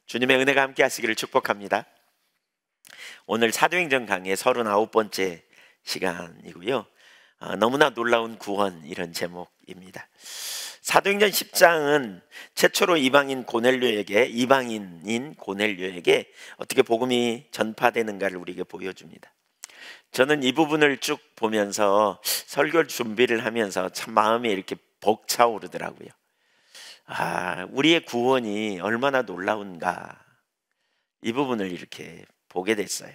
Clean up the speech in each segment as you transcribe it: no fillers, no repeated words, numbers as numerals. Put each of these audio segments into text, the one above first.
주님의 은혜가 함께 하시기를 축복합니다. 오늘 사도행전 강의 39번째 시간이고요. 너무나 놀라운 구원, 이런 제목입니다. 사도행전 10장은 최초로 이방인인 고넬료에게 어떻게 복음이 전파되는가를 우리에게 보여줍니다. 저는 이 부분을 쭉 보면서 설교 준비를 하면서 참 마음이 이렇게 벅차오르더라고요. 우리의 구원이 얼마나 놀라운가, 이 부분을 이렇게 보게 됐어요.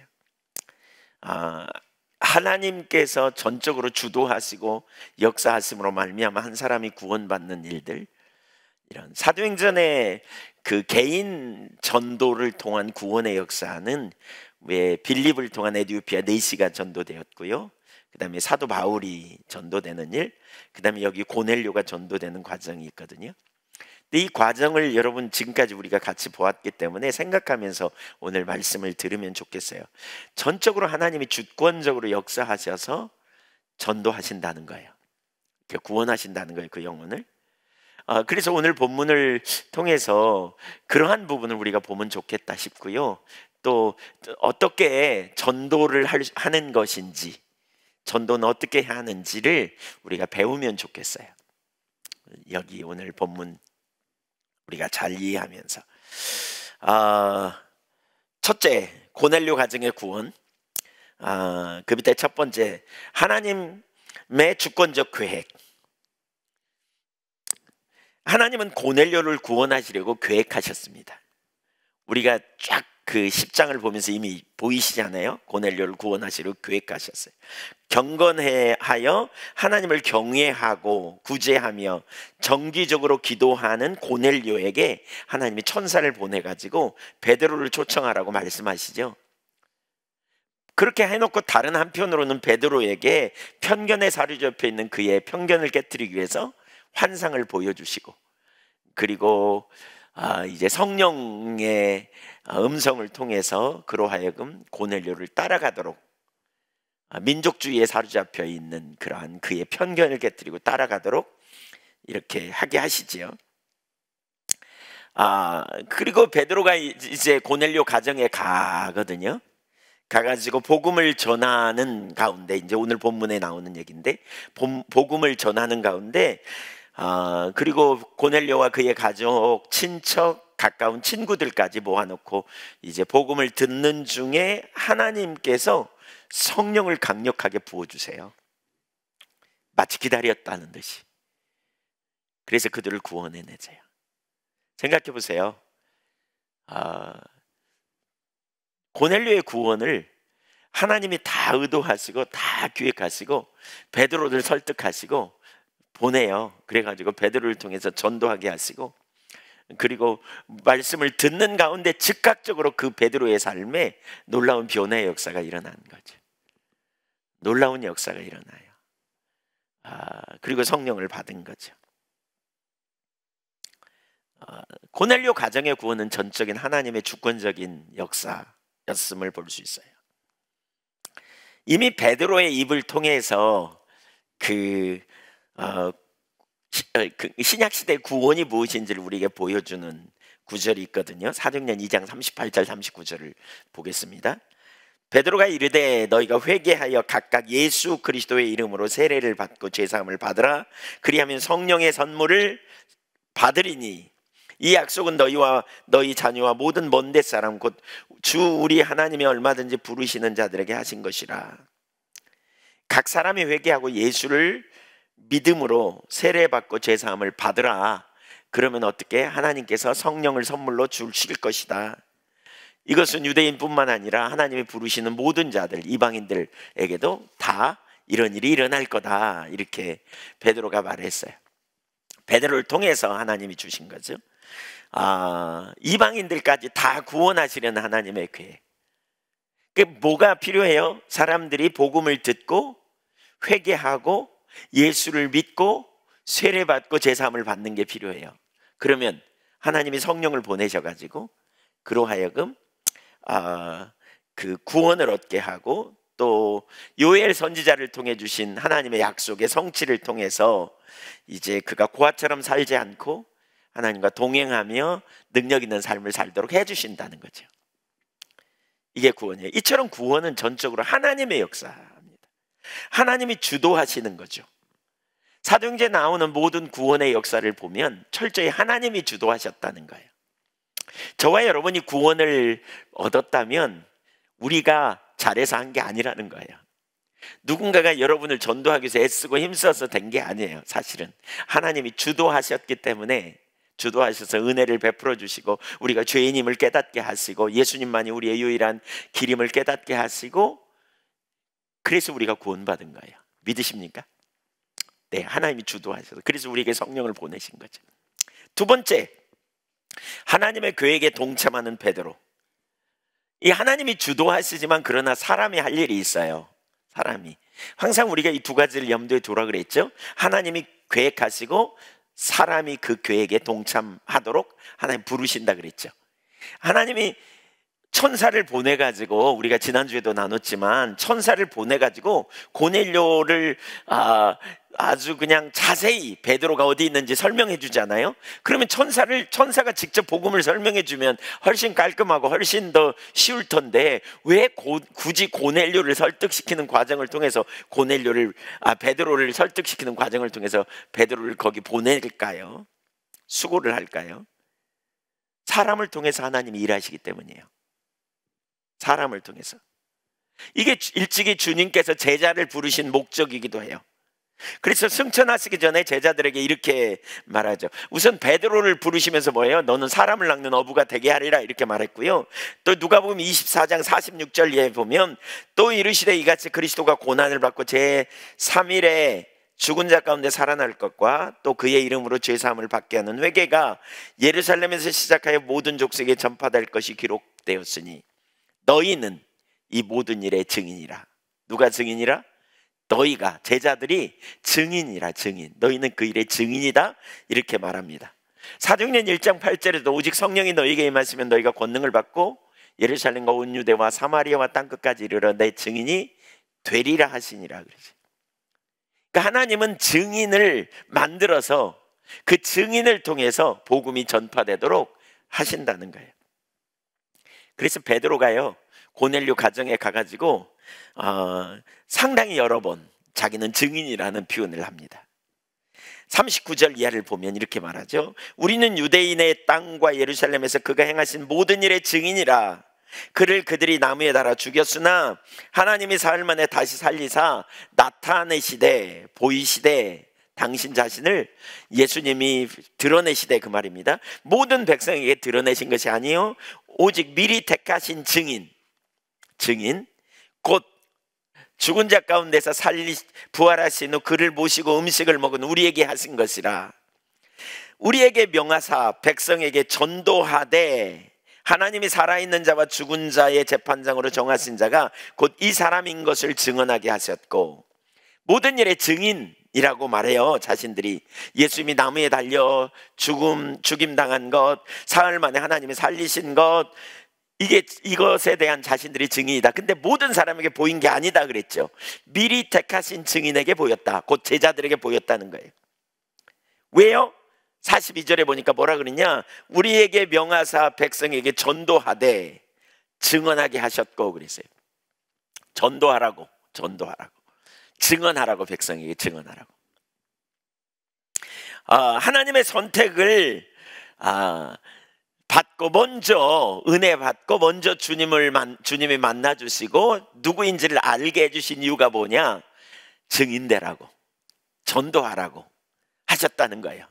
하나님께서 전적으로 주도하시고 역사하심으로 말미암아 한 사람이 구원받는 일들, 이런 사도행전의 그 개인 전도를 통한 구원의 역사는 왜 빌립을 통한 에디오피아 네시가 전도되었고요, 그 다음에 사도 바울이 전도되는 일, 그 다음에 여기 고넬료가 전도되는 과정이 있거든요. 근데 이 과정을 여러분 지금까지 우리가 같이 보았기 때문에 생각하면서 오늘 말씀을 들으면 좋겠어요. 전적으로 하나님이 주권적으로 역사하셔서 전도하신다는 거예요. 구원하신다는 거예요, 그 영혼을. 그래서 오늘 본문을 통해서 그러한 부분을 우리가 보면 좋겠다 싶고요. 또 어떻게 전도를 하는 것인지, 전도는 어떻게 해야 하는지를 우리가 배우면 좋겠어요. 여기 오늘 본문 우리가 잘 이해하면서 첫째, 고넬료 가정의 구원. 그 밑에 첫 번째, 하나님의 주권적 계획. 하나님은 고넬료를 구원하시려고 계획하셨습니다. 우리가 쫙 그 10장을 보면서 이미 보이시잖아요. 고넬료를 구원하시려고 계획하셨어요. 경건하여 하나님을 경외하고 구제하며 정기적으로 기도하는 고넬료에게 하나님이 천사를 보내가지고 베드로를 초청하라고 말씀하시죠. 그렇게 해놓고 다른 한편으로는 베드로에게 편견에 사로잡혀 있는 그의 편견을 깨트리기 위해서 환상을 보여주시고, 그리고 이제 성령의 음성을 통해서 그로 하여금 고넬료를 따라가도록, 민족주의에 사로잡혀 있는 그러한 그의 편견을 깨뜨리고 따라가도록 이렇게 하게 하시지요. 그리고 베드로가 이제 고넬료 가정에 가거든요. 가가지고 복음을 전하는 가운데, 이제 오늘 본문에 나오는 얘기인데, 복음을 전하는 가운데 그리고 고넬료와 그의 가족, 친척, 가까운 친구들까지 모아놓고 이제 복음을 듣는 중에 하나님께서 성령을 강력하게 부어주세요. 마치 기다렸다는 듯이. 그래서 그들을 구원해내세요. 생각해 보세요. 고넬료의 구원을 하나님이 다 의도하시고 다 기획하시고 베드로를 설득하시고 보내요. 그래가지고 베드로를 통해서 전도하게 하시고, 그리고 말씀을 듣는 가운데 즉각적으로 그 베드로의 삶에 놀라운 변화의 역사가 일어나는 거죠. 놀라운 역사가 일어나요. 그리고 성령을 받은 거죠. 고넬료 가정의 구원은 전적인 하나님의 주권적인 역사였음을 볼 수 있어요. 이미 베드로의 입을 통해서 신약시대의 구원이 무엇인지를 우리에게 보여주는 구절이 있거든요. 사도행전 2장 38절 39절을 보겠습니다. 베드로가 이르되 너희가 회개하여 각각 예수 그리스도의 이름으로 세례를 받고 죄사함을 받으라. 그리하면 성령의 선물을 받으리니 이 약속은 너희와 너희 자녀와 모든 먼데 사람 곧 주 우리 하나님이 얼마든지 부르시는 자들에게 하신 것이라. 각 사람이 회개하고 예수를 믿음으로 세례받고 죄사함을 받으라. 그러면 어떻게? 하나님께서 성령을 선물로 주실 것이다. 이것은 유대인뿐만 아니라 하나님이 부르시는 모든 자들, 이방인들에게도 다 이런 일이 일어날 거다. 이렇게 베드로가 말했어요. 베드로를 통해서 하나님이 주신 거죠. 이방인들까지 다 구원하시려는 하나님의 계획. 뭐가 필요해요? 사람들이 복음을 듣고 회개하고 예수를 믿고 세례받고 제사함을 받는 게 필요해요. 그러면 하나님이 성령을 보내셔가지고 그로 하여금 그 구원을 얻게 하고, 또 요엘 선지자를 통해 주신 하나님의 약속의 성취를 통해서 이제 그가 고아처럼 살지 않고 하나님과 동행하며 능력 있는 삶을 살도록 해주신다는 거죠. 이게 구원이에요. 이처럼 구원은 전적으로 하나님의 역사입니다. 하나님이 주도하시는 거죠. 사도행전에 나오는 모든 구원의 역사를 보면 철저히 하나님이 주도하셨다는 거예요. 저와 여러분이 구원을 얻었다면 우리가 잘해서 한 게 아니라는 거예요. 누군가가 여러분을 전도하기 위해서 애쓰고 힘써서 된 게 아니에요. 사실은 하나님이 주도하셨기 때문에, 주도하셔서 은혜를 베풀어 주시고 우리가 죄인임을 깨닫게 하시고 예수님만이 우리의 유일한 길임을 깨닫게 하시고, 그래서 우리가 구원받은 거예요. 믿으십니까? 네, 하나님이 주도하셔서 그래서 우리에게 성령을 보내신 거죠. 두 번째, 하나님의 계획에 동참하는 베드로. 이 하나님이 주도하시지만 그러나 사람이 할 일이 있어요. 사람이 항상 우리가 이 두 가지를 염두에 두라 그랬죠. 하나님이 계획하시고 사람이 그 계획에 동참하도록 하나님 부르신다 그랬죠. 하나님이 천사를 보내가지고, 우리가 지난주에도 나눴지만 천사를 보내가지고 고넬료를 아주 그냥 자세히 베드로가 어디 있는지 설명해 주잖아요. 그러면 천사가 직접 복음을 설명해 주면 훨씬 깔끔하고 훨씬 더 쉬울 텐데 왜 굳이 고넬료를 설득시키는 과정을 통해서 베드로를 설득시키는 과정을 통해서 베드로를 거기 보낼까요? 수고를 할까요? 사람을 통해서 하나님이 일하시기 때문이에요. 사람을 통해서. 이게 일찍이 주님께서 제자를 부르신 목적이기도 해요. 그래서 승천하시기 전에 제자들에게 이렇게 말하죠. 우선 베드로를 부르시면서 뭐예요? 너는 사람을 낚는 어부가 되게 하리라, 이렇게 말했고요. 또 누가복음 24장 46절에 보면 또 이르시되 이같이 그리스도가 고난을 받고 제3일에 죽은 자 가운데 살아날 것과 또 그의 이름으로 죄사함을 받게 하는 회개가 예루살렘에서 시작하여 모든 족속에 전파될 것이 기록되었으니 너희는 이 모든 일의 증인이라. 누가 증인이라? 너희가, 제자들이 증인이라. 증인. 너희는 그 일의 증인이다, 이렇게 말합니다. 사도행전 1장 8절에도 오직 성령이 너희에게 임하시면 너희가 권능을 받고 예루살렘과 온 유대와 사마리아와 땅끝까지 이르러 내 증인이 되리라 하시니라 그러죠. 그러니까 하나님은 증인을 만들어서 그 증인을 통해서 복음이 전파되도록 하신다는 거예요. 그래서 베드로가요, 고넬료 가정에 가가지고 상당히 여러 번 자기는 증인이라는 표현을 합니다. 39절 이하를 보면 이렇게 말하죠. 우리는 유대인의 땅과 예루살렘에서 그가 행하신 모든 일의 증인이라. 그를 그들이 나무에 달아 죽였으나 하나님이 사흘 만에 다시 살리사 나타내시되 보이시되 당신 자신을, 예수님이 드러내시되 그 말입니다. 모든 백성에게 드러내신 것이 아니요 오직 미리 택하신 증인 곧 죽은 자 가운데서 부활하신 후 그를 모시고 음식을 먹은 우리에게 하신 것이라. 우리에게 명하사 백성에게 전도하되 하나님이 살아있는 자와 죽은 자의 재판장으로 정하신 자가 곧 이 사람인 것을 증언하게 하셨고, 모든 일의 증인이라고 말해요. 자신들이 예수님이 나무에 달려 죽임당한 것, 사흘 만에 하나님이 살리신 것, 이것에 대한 자신들이 증인이다. 근데 모든 사람에게 보인 게 아니다 그랬죠. 미리 택하신 증인에게 보였다. 곧 제자들에게 보였다는 거예요. 왜요? 42절에 보니까 뭐라 그러냐? 우리에게 명하사 백성에게 전도하되 증언하게 하셨고 그랬어요. 전도하라고 증언하라고, 백성에게 증언하라고. 하나님의 선택을 받고 먼저 은혜 받고 먼저 주님이 만나주시고 누구인지를 알게 해주신 이유가 뭐냐? 증인되라고, 전도하라고 하셨다는 거예요.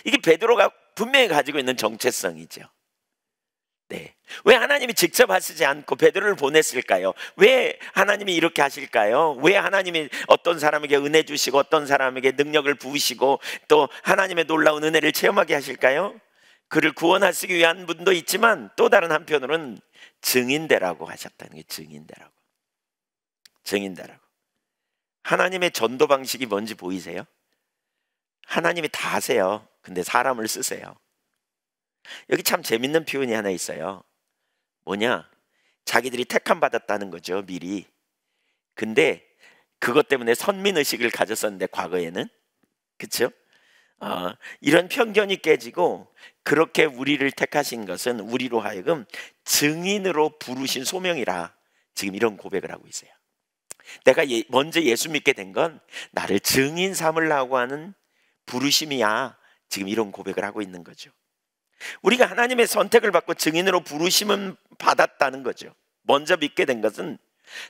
이게 베드로가 분명히 가지고 있는 정체성이죠. 네. 왜 하나님이 직접 하시지 않고 베드로를 보냈을까요? 왜 하나님이 이렇게 하실까요? 왜 하나님이 어떤 사람에게 은혜 주시고 어떤 사람에게 능력을 부으시고 또 하나님의 놀라운 은혜를 체험하게 하실까요? 그를 구원하시기 위한 분도 있지만 또 다른 한편으로는 증인되라고 하셨다는 게, 증인되라고. 하나님의 전도 방식이 뭔지 보이세요? 하나님이 다 하세요. 근데 사람을 쓰세요. 여기 참 재밌는 표현이 하나 있어요. 뭐냐? 자기들이 택함 받았다는 거죠, 미리. 근데 그것 때문에 선민의식을 가졌었는데, 과거에는, 그렇죠? 이런 편견이 깨지고 그렇게 우리를 택하신 것은 우리로 하여금 증인으로 부르신 소명이라 지금 이런 고백을 하고 있어요. 내가 먼저 예수 믿게 된 건 나를 증인 삼으려고 하는 부르심이야. 지금 이런 고백을 하고 있는 거죠. 우리가 하나님의 선택을 받고 증인으로 부르심은 받았다는 거죠. 먼저 믿게 된 것은,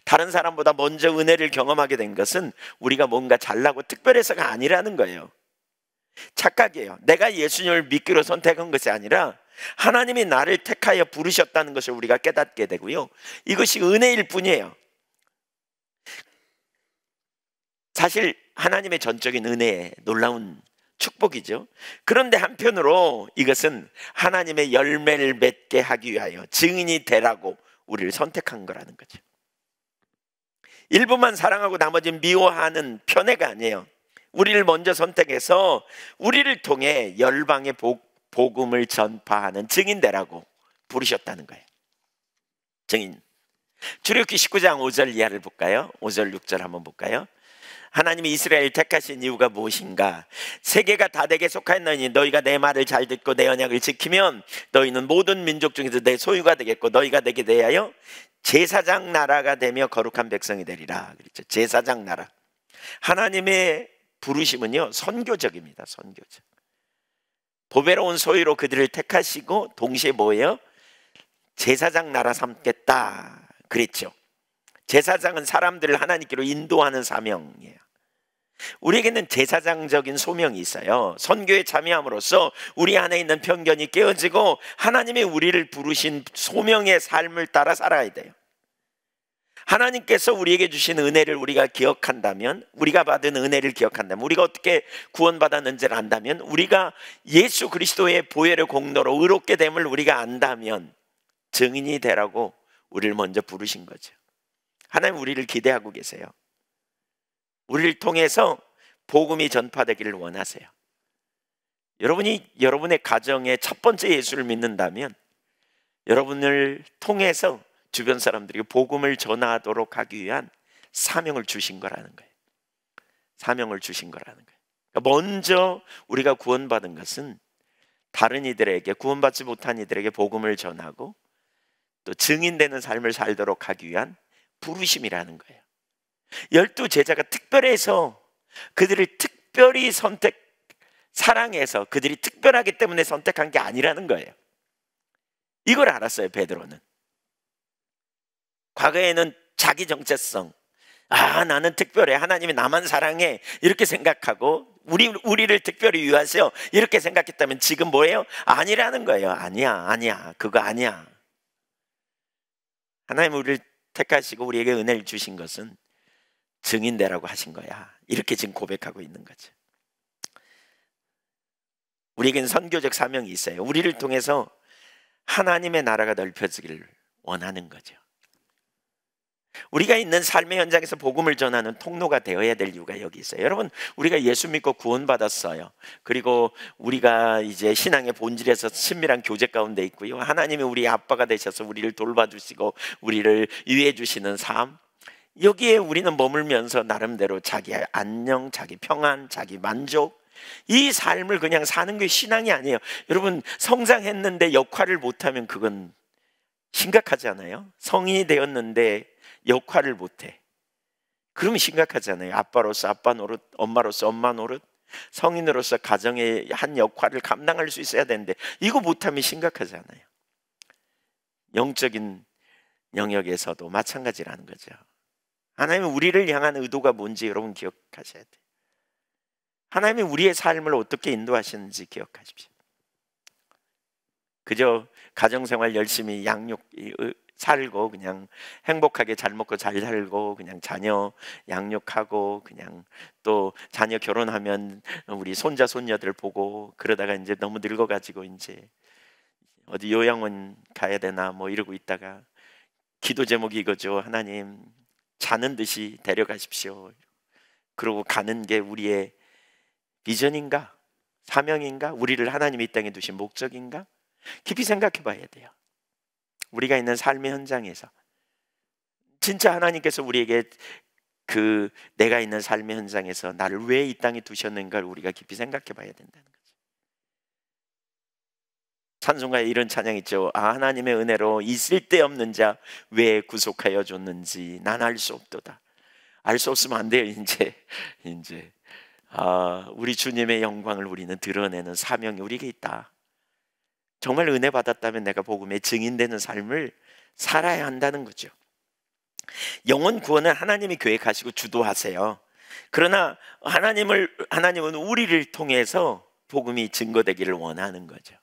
다른 사람보다 먼저 은혜를 경험하게 된 것은 우리가 뭔가 잘나고 특별해서가 아니라는 거예요. 착각이에요. 내가 예수님을 믿기로 선택한 것이 아니라 하나님이 나를 택하여 부르셨다는 것을 우리가 깨닫게 되고요, 이것이 은혜일 뿐이에요. 사실 하나님의 전적인 은혜에 놀라운 축복이죠. 그런데 한편으로 이것은 하나님의 열매를 맺게 하기 위하여 증인이 되라고 우리를 선택한 거라는 거죠. 일부만 사랑하고 나머지는 미워하는 편애가 아니에요. 우리를 먼저 선택해서 우리를 통해 열방의 복음을 전파하는 증인 되라고 부르셨다는 거예요. 증인. 출애굽기 19장 5절 이하를 볼까요? 5절 6절 한번 볼까요? 하나님이 이스라엘을 택하신 이유가 무엇인가? 세계가 다 내게 속하였나니 너희가 내 말을 잘 듣고 내 언약을 지키면 너희는 모든 민족 중에서 내 소유가 되겠고 너희가 내게 대하여 제사장 나라가 되며 거룩한 백성이 되리라. 그렇죠. 제사장 나라. 하나님의 부르심은요, 선교적입니다. 선교적. 보배로운 소유로 그들을 택하시고 동시에 뭐예요? 제사장 나라 삼겠다 그랬죠. 제사장은 사람들을 하나님께로 인도하는 사명이에요. 우리에게는 제사장적인 소명이 있어요. 선교에 참여함으로써 우리 안에 있는 편견이 깨어지고 하나님이 우리를 부르신 소명의 삶을 따라 살아야 돼요. 하나님께서 우리에게 주신 은혜를 우리가 기억한다면, 우리가 받은 은혜를 기억한다면, 우리가 어떻게 구원받았는지를 안다면, 우리가 예수 그리스도의 보혈의 공로로 의롭게 됨을 우리가 안다면 증인이 되라고 우리를 먼저 부르신 거죠. 하나님 우리를 기대하고 계세요. 우리를 통해서 복음이 전파되기를 원하세요. 여러분이 여러분의 가정에 첫 번째 예수를 믿는다면 여러분을 통해서 주변 사람들에게 복음을 전하도록 하기 위한 사명을 주신 거라는 거예요. 사명을 주신 거라는 거예요. 그러니까 먼저 우리가 구원받은 것은 다른 이들에게, 구원받지 못한 이들에게 복음을 전하고 또 증인되는 삶을 살도록 하기 위한 부르심이라는 거예요. 12 제자가 특별해서 그들을 특별히 사랑해서 그들이 특별하기 때문에 선택한 게 아니라는 거예요. 이걸 알았어요, 베드로는. 과거에는 자기 정체성, 나는 특별해, 하나님이 나만 사랑해 이렇게 생각하고 우리를 특별히 위하세요 이렇게 생각했다면 지금 뭐예요? 아니라는 거예요. 아니야 그거 아니야. 하나님 우리를 택하시고 우리에게 은혜를 주신 것은 증인되라고 하신 거야. 이렇게 지금 고백하고 있는 거죠. 우리에게는 선교적 사명이 있어요. 우리를 통해서 하나님의 나라가 넓혀지기를 원하는 거죠. 우리가 있는 삶의 현장에서 복음을 전하는 통로가 되어야 될 이유가 여기 있어요. 여러분, 우리가 예수 믿고 구원받았어요. 그리고 우리가 이제 신앙의 본질에서 친밀한 교제 가운데 있고요, 하나님이 우리 아빠가 되셔서 우리를 돌봐주시고 우리를 위해 주시는 삶, 여기에 우리는 머물면서 나름대로 자기 안녕, 자기 평안, 자기 만족, 이 삶을 그냥 사는 게 신앙이 아니에요. 여러분, 성장했는데 역할을 못하면 그건 심각하지 않아요? 성인이 되었는데 역할을 못해, 그러면 심각하잖아요. 아빠로서 아빠 노릇, 엄마로서 엄마 노릇, 성인으로서 가정의 한 역할을 감당할 수 있어야 되는데 이거 못하면 심각하잖아요. 영적인 영역에서도 마찬가지라는 거죠. 하나님은 우리를 향한 의도가 뭔지 여러분 기억하셔야 돼요. 하나님이 우리의 삶을 어떻게 인도하시는지 기억하십시오. 그저 가정생활 열심히 살고 그냥 행복하게 잘 먹고 잘 살고 그냥 자녀 양육하고 그냥 또 자녀 결혼하면 우리 손자 손녀들 보고 그러다가 이제 너무 늙어가지고 이제 어디 요양원 가야 되나 뭐 이러고 있다가 기도 제목이 이거죠. 하나님 자는 듯이 데려가십시오. 그러고 가는 게 우리의 비전인가? 사명인가? 우리를 하나님이 이 땅에 두신 목적인가? 깊이 생각해 봐야 돼요. 우리가 있는 삶의 현장에서 진짜 하나님께서 우리에게 그 내가 있는 삶의 현장에서 나를 왜 이 땅에 두셨는가를 우리가 깊이 생각해 봐야 된다는 거죠. 찬송가에 이런 찬양 있죠. 아, 하나님의 은혜로 이 쓸데없는 자 왜 구속하여 줬는지 난 알 수 없도다. 알 수 없으면 안 돼요. 이제 우리 주님의 영광을 우리는 드러내는 사명이 우리에게 있다. 정말 은혜 받았다면 내가 복음의 증인되는 삶을 살아야 한다는 거죠. 영혼 구원은 하나님이 계획하시고 주도하세요. 그러나 하나님은 우리를 통해서 복음이 증거되기를 원하는 거죠.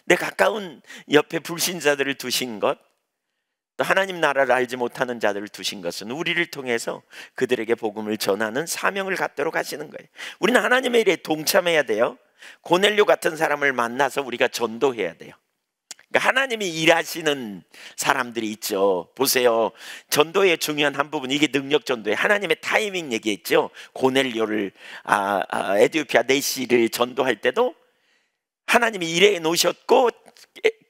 내 가까운 옆에 불신자들을 두신 것, 또 하나님 나라를 알지 못하는 자들을 두신 것은 우리를 통해서 그들에게 복음을 전하는 사명을 갖도록 하시는 거예요. 우리는 하나님의 일에 동참해야 돼요. 고넬료 같은 사람을 만나서 우리가 전도해야 돼요. 그러니까 하나님이 일하시는 사람들이 있죠. 보세요. 전도의 중요한 한 부분, 이게 능력 전도예요. 하나님의 타이밍 얘기했죠. 고넬료를 에티오피아 내시를 전도할 때도 하나님이 일해 놓으셨고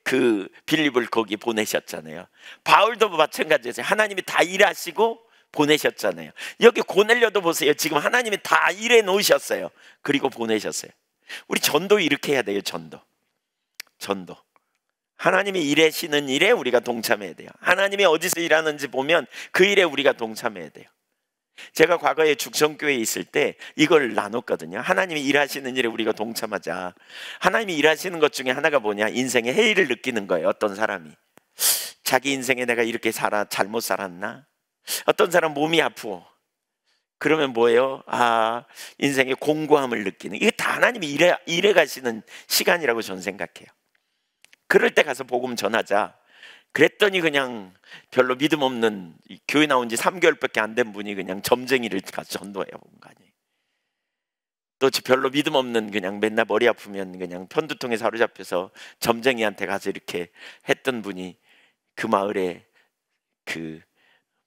그 빌립을 거기 보내셨잖아요. 바울도 마찬가지였어요. 하나님이 다 일하시고 보내셨잖아요. 여기 고넬료도 보세요. 지금 하나님이 다 일해 놓으셨어요. 그리고 보내셨어요. 우리 전도 이렇게 해야 돼요. 전도 하나님이 일하시는 일에 우리가 동참해야 돼요. 하나님이 어디서 일하는지 보면 그 일에 우리가 동참해야 돼요. 제가 과거에 죽성교회에 있을 때 이걸 나눴거든요. 하나님이 일하시는 일에 우리가 동참하자. 하나님이 일하시는 것 중에 하나가 뭐냐? 인생의 해이를 느끼는 거예요. 어떤 사람이 자기 인생에 내가 이렇게 잘못 살았나? 어떤 사람 몸이 아프고 그러면 뭐예요? 인생의 공고함을 느끼는, 이게 다 하나님이 일해 가시는 시간이라고 저는 생각해요. 그럴 때 가서 복음 전하자. 그랬더니 그냥 별로 믿음 없는, 교회 나온 지 3개월밖에 안 된 분이 그냥 점쟁이를 가서 전도해요. 또 별로 믿음 없는, 그냥 맨날 머리 아프면 그냥 편두통에 사로잡혀서 점쟁이한테 가서 이렇게 했던 분이 그 마을에 그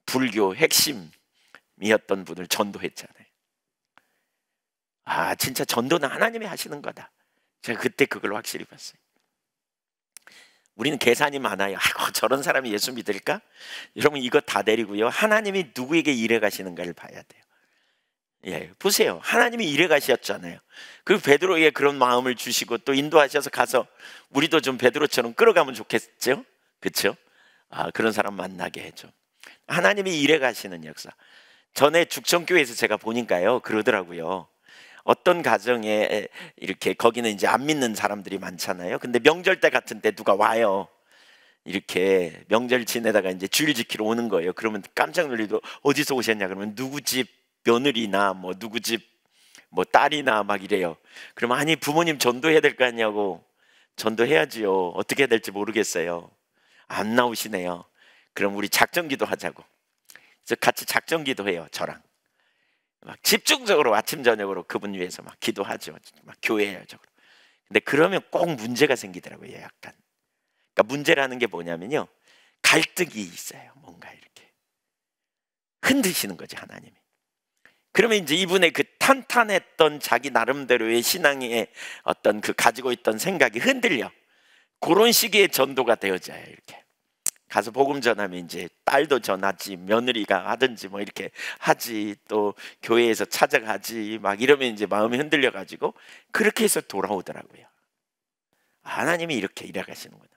불교 핵심이었던 분을 전도했잖아요. 진짜 전도는 하나님이 하시는 거다. 제가 그때 그걸 확실히 봤어요. 우리는 계산이 많아요. 저런 사람이 예수 믿을까? 여러분, 이거 다 내리고요, 하나님이 누구에게 일해 가시는가를 봐야 돼요. 예, 보세요. 하나님이 일해 가셨잖아요. 그리고 베드로에게 그런 마음을 주시고 또 인도하셔서 가서 우리도 좀 베드로처럼 끌어가면 좋겠죠? 그렇죠? 그런 사람 만나게 해줘. 하나님이 일해 가시는 역사. 전에 죽성교회에서 제가 보니까요, 그러더라고요. 어떤 가정에 이렇게, 거기는 이제 안 믿는 사람들이 많잖아요. 근데 명절 때 같은 때 누가 와요. 이렇게 명절 지내다가 이제 주일 지키러 오는 거예요. 그러면 깜짝 놀리고 어디서 오셨냐 그러면 누구 집 며느리나 뭐 누구 집 뭐 딸이나 막 이래요. 그러면 아니, 부모님 전도해야 될 거 아니냐고. 전도해야지요. 어떻게 해야 될지 모르겠어요. 안 나오시네요. 그럼 우리 작전기도 하자고. 그래서 같이 작전기도 해요. 저랑 막 집중적으로 아침 저녁으로 그분 위해서 막 기도하죠. 막 교회적으로. 근데 그러면 꼭 문제가 생기더라고요. 약간. 그러니까 문제라는 게 뭐냐면요, 갈등이 있어요. 뭔가 이렇게 흔드시는 거죠, 하나님이. 그러면 이제 이분의 그 탄탄했던 자기 나름대로의 신앙의 어떤 그 가지고 있던 생각이 흔들려. 그런 시기에 전도가 되어져요. 이렇게 가서 복음 전하면 이제 딸도 전하지, 며느리가 하든지 뭐 이렇게 하지, 또 교회에서 찾아가지, 막 이러면 이제 마음이 흔들려 가지고 그렇게 해서 돌아오더라고요. 하나님이 이렇게 일하시는구나.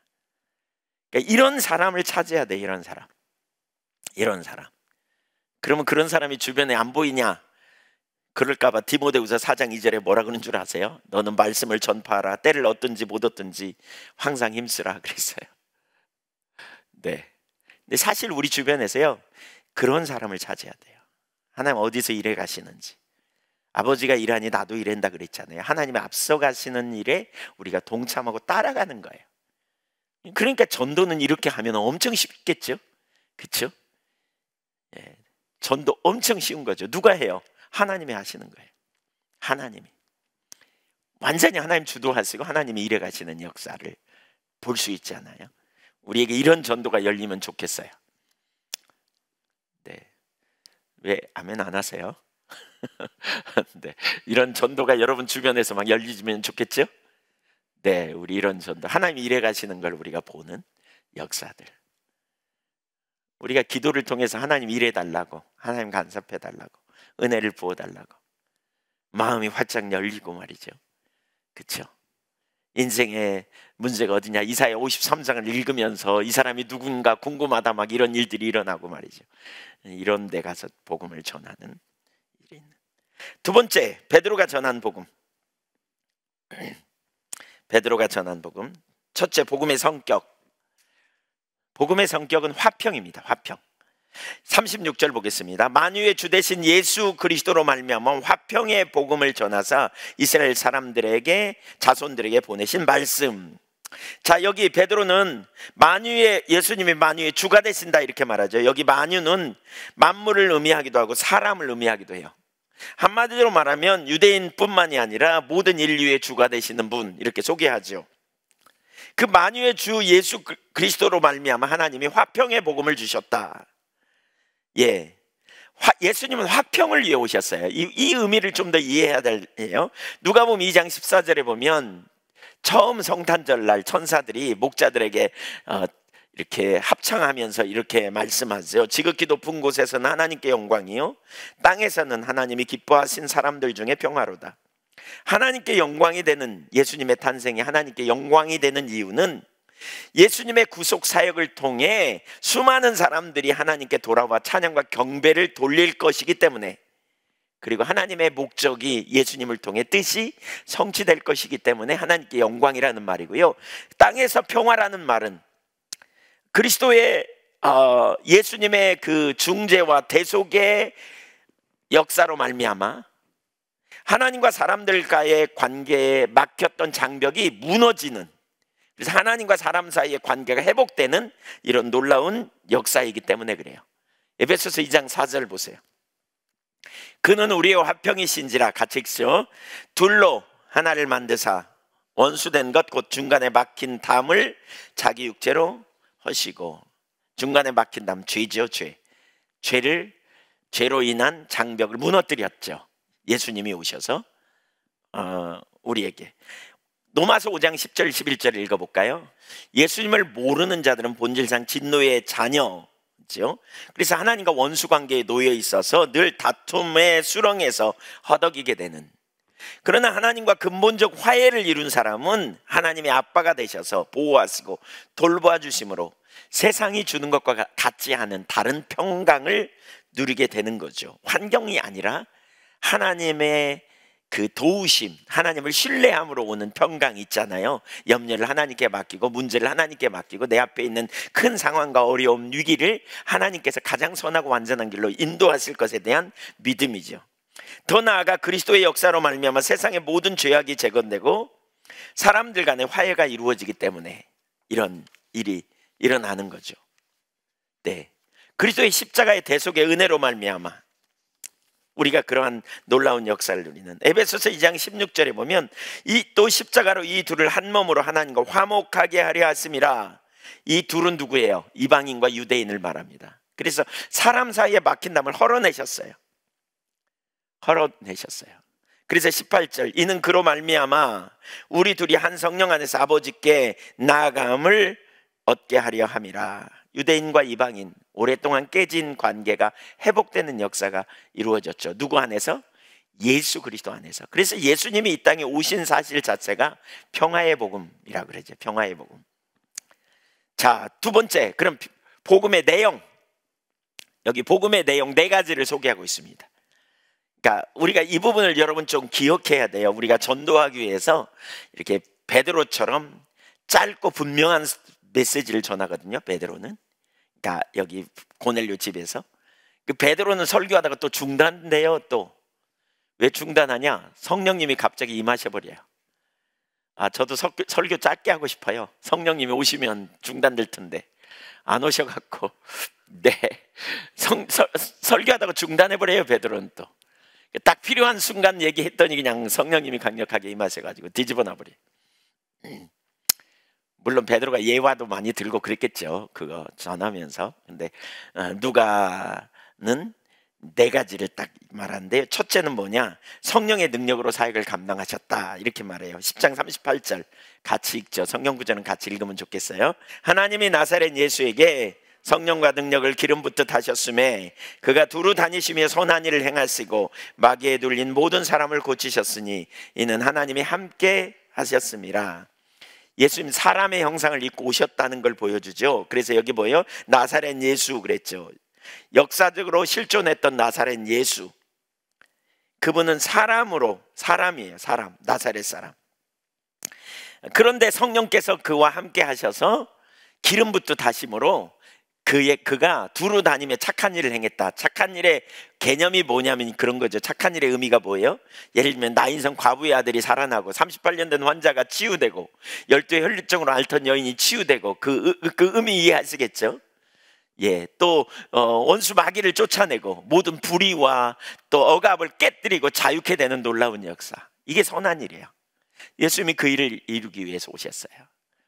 그러니까 이런 사람을 찾아야 돼. 이런 사람. 그러면 그런 사람이 주변에 안 보이냐? 그럴까봐 디모데후서 4장 2절에 뭐라 그러는 줄 아세요? 너는 말씀을 전파하라. 때를 얻든지 못 얻든지 항상 힘쓰라 그랬어요. 네. 근데 사실 우리 주변에서요, 그런 사람을 찾아야 돼요. 하나님 어디서 일해 가시는지. 아버지가 일하니 나도 일한다 그랬잖아요. 하나님이 앞서 가시는 일에 우리가 동참하고 따라가는 거예요. 그러니까 전도는 이렇게 하면 엄청 쉽겠죠? 그렇죠? 예, 전도 엄청 쉬운 거죠. 누가 해요? 하나님이 하시는 거예요. 하나님이 완전히 하나님 주도하시고 하나님이 일해 가시는 역사를 볼 수 있잖아요. 우리에게 이런 전도가 열리면 좋겠어요. 네. 왜 아멘 안 하세요? 네. 이런 전도가 여러분 주변에서 막 열리면 좋겠죠? 네, 우리 이런 전도, 하나님이 일해 가시는 걸 우리가 보는 역사들. 우리가 기도를 통해서 하나님 일해달라고, 하나님 간섭해달라고, 은혜를 부어달라고 마음이 활짝 열리고 말이죠. 그렇죠? 인생의 문제가 어디냐, 이사야 53장을 읽으면서 이 사람이 누군가 궁금하다 막 이런 일들이 일어나고 말이죠. 이런 데 가서 복음을 전하는 일이 있는. 두 번째, 베드로가 전한 복음. 베드로가 전한 복음. 첫째, 복음의 성격. 복음의 성격은 화평입니다. 화평. 36절 보겠습니다. 만유의 주 되신 예수 그리스도로 말미암아 화평의 복음을 전하사 이스라엘 사람들에게, 자손들에게 보내신 말씀. 자, 여기 베드로는 만유의, 예수님이 만유의 주가 되신다 이렇게 말하죠. 여기 만유는 만물을 의미하기도 하고 사람을 의미하기도 해요. 한마디로 말하면 유대인뿐만이 아니라 모든 인류의 주가 되시는 분, 이렇게 소개하죠. 그 만유의 주 예수 그리스도로 말미암아 하나님이 화평의 복음을 주셨다. 예, 예수님은 화평을 위해 오셨어요. 이 의미를 좀 더 이해해야 돼요. 누가복음 2장 14절에 보면 처음 성탄절 날 천사들이 목자들에게 이렇게 합창하면서 이렇게 말씀하세요. 지극히 높은 곳에서는 하나님께 영광이요, 땅에서는 하나님이 기뻐하신 사람들 중에 평화로다. 하나님께 영광이 되는, 예수님의 탄생이 하나님께 영광이 되는 이유는 예수님의 구속 사역을 통해 수많은 사람들이 하나님께 돌아와 찬양과 경배를 돌릴 것이기 때문에, 그리고 하나님의 목적이 예수님을 통해 뜻이 성취될 것이기 때문에 하나님께 영광이라는 말이고요. 땅에서 평화라는 말은 그리스도의 예수님의 그 중재와 대속의 역사로 말미암아 하나님과 사람들과의 관계에 막혔던 장벽이 무너지는, 그래서 하나님과 사람 사이의 관계가 회복되는 이런 놀라운 역사이기 때문에 그래요. 에베소서 2장 4절 보세요. 그는 우리의 화평이신지라, 같이 읽죠. 둘로 하나를 만드사 원수된 것 곧 중간에 막힌 담을 자기 육체로 하시고, 중간에 막힌 담, 죄죠. 죄로 인한 장벽을 무너뜨렸죠. 예수님이 오셔서 우리에게. 로마서 5장 10절 11절 읽어볼까요? 예수님을 모르는 자들은 본질상 진노의 자녀죠. 그래서 하나님과 원수 관계에 놓여 있어서 늘 다툼의 수렁에서 허덕이게 되는, 그러나 하나님과 근본적 화해를 이룬 사람은 하나님의 아빠가 되셔서 보호하시고 돌보아 주심으로 세상이 주는 것과 같지 않은 다른 평강을 누리게 되는 거죠. 환경이 아니라 하나님의 그 도우심, 하나님을 신뢰함으로 오는 평강이 있잖아요. 염려를 하나님께 맡기고 문제를 하나님께 맡기고 내 앞에 있는 큰 상황과 어려움, 위기를 하나님께서 가장 선하고 완전한 길로 인도하실 것에 대한 믿음이죠. 더 나아가 그리스도의 역사로 말미암아 세상의 모든 죄악이 제거되고 사람들 간의 화해가 이루어지기 때문에 이런 일이 일어나는 거죠. 네, 그리스도의 십자가의 대속의 은혜로 말미암아 우리가 그러한 놀라운 역사를 누리는, 에베소서 2장 16절에 보면 또 십자가로 이 둘을 한 몸으로 하나님과 화목하게 하려 하심이라. 이 둘은 누구예요? 이방인과 유대인을 말합니다. 그래서 사람 사이에 막힌 담을 헐어내셨어요. 그래서 18절, 이는 그로 말미암아 우리 둘이 한 성령 안에서 아버지께 나아감을 얻게 하려 함이라. 유대인과 이방인, 오랫동안 깨진 관계가 회복되는 역사가 이루어졌죠. 누구 안에서? 예수 그리스도 안에서. 그래서 예수님이 이 땅에 오신 사실 자체가 평화의 복음이라고 그러죠. 평화의 복음. 자, 두 번째, 그럼 복음의 내용. 여기 복음의 내용 네 가지를 소개하고 있습니다. 그러니까 우리가 이 부분을 여러분 좀 기억해야 돼요. 우리가 전도하기 위해서 이렇게 베드로처럼 짧고 분명한 메시지를 전하거든요. 베드로는, 그러니까 여기 고넬료 집에서 그 베드로는 설교하다가 또 중단돼요. 또 왜 중단하냐? 성령님이 갑자기 임하셔버려요. 저도 설교 짧게 하고 싶어요. 성령님이 오시면 중단될 텐데 안 오셔갖고 네, 설교하다가 중단해버려요. 베드로는 또 딱 필요한 순간 얘기했더니 그냥 성령님이 강력하게 임하셔가지고 뒤집어 놔버려요. 물론 베드로가 예화도 많이 들고 그랬겠죠. 그거 전하면서. 근데 누가는 네 가지를 딱 말하는데요. 첫째는 뭐냐? 성령의 능력으로 사역을 감당하셨다 이렇게 말해요. 10장 38절 같이 읽죠. 성경 구절은 같이 읽으면 좋겠어요. 하나님이 나사렛 예수에게 성령과 능력을 기름 붓듯 하셨음에 그가 두루 다니시며 선한 일을 행하시고 마귀에 눌린 모든 사람을 고치셨으니 이는 하나님이 함께 하셨습니다. 예수님 사람의 형상을 입고 오셨다는 걸 보여주죠. 그래서 여기 뭐예요? 나사렛 예수 그랬죠. 역사적으로 실존했던 나사렛 예수. 그분은 사람이에요. 사람, 나사렛 사람. 그런데 성령께서 그와 함께 하셔서 기름 붓듯 하심으로 그가 두루 다니며 착한 일을 행했다. 착한 일의 개념이 뭐냐면 그런 거죠. 착한 일의 의미가 뭐예요? 예를 들면 나인성 과부의 아들이 살아나고 38년 된 환자가 치유되고 12의 혈류증으로 앓던 여인이 치유되고 그 의미 이해하시겠죠? 예, 또 원수 마귀를 쫓아내고 모든 불의와 또 억압을 깨뜨리고 자유케 되는 놀라운 역사. 이게 선한 일이에요. 예수님이 그 일을 이루기 위해서 오셨어요.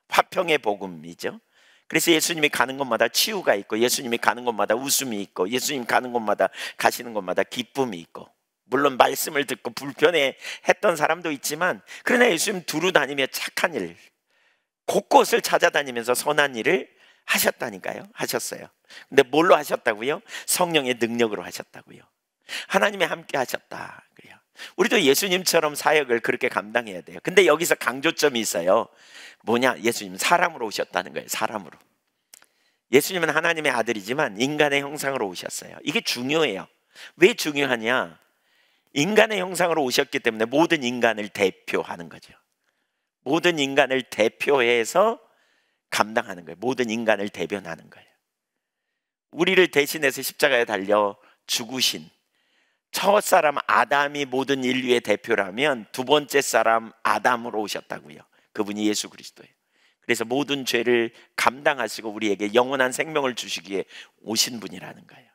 화평의 복음이죠. 그래서 예수님이 가는 곳마다 치유가 있고, 예수님이 가는 곳마다 웃음이 있고, 예수님 가는 곳마다 가시는 곳마다 기쁨이 있고, 물론 말씀을 듣고 불편해했던 사람도 있지만, 그러나 예수님 두루 다니며 착한 일, 곳곳을 찾아다니면서 선한 일을 하셨다니까요. 하셨어요. 근데 뭘로 하셨다고요? 성령의 능력으로 하셨다고요. 하나님이 함께 하셨다. 그래요. 우리도 예수님처럼 사역을 그렇게 감당해야 돼요. 근데 여기서 강조점이 있어요. 뭐냐? 예수님은 사람으로 오셨다는 거예요. 사람으로. 예수님은 하나님의 아들이지만 인간의 형상으로 오셨어요. 이게 중요해요. 왜 중요하냐? 인간의 형상으로 오셨기 때문에 모든 인간을 대표하는 거죠. 모든 인간을 대표해서 감당하는 거예요. 모든 인간을 대변하는 거예요. 우리를 대신해서 십자가에 달려 죽으신 첫사람 아담이 모든 인류의 대표라면 두 번째 사람 아담으로 오셨다고요. 그분이 예수 그리스도예요. 그래서 모든 죄를 감당하시고 우리에게 영원한 생명을 주시기에 오신 분이라는 거예요.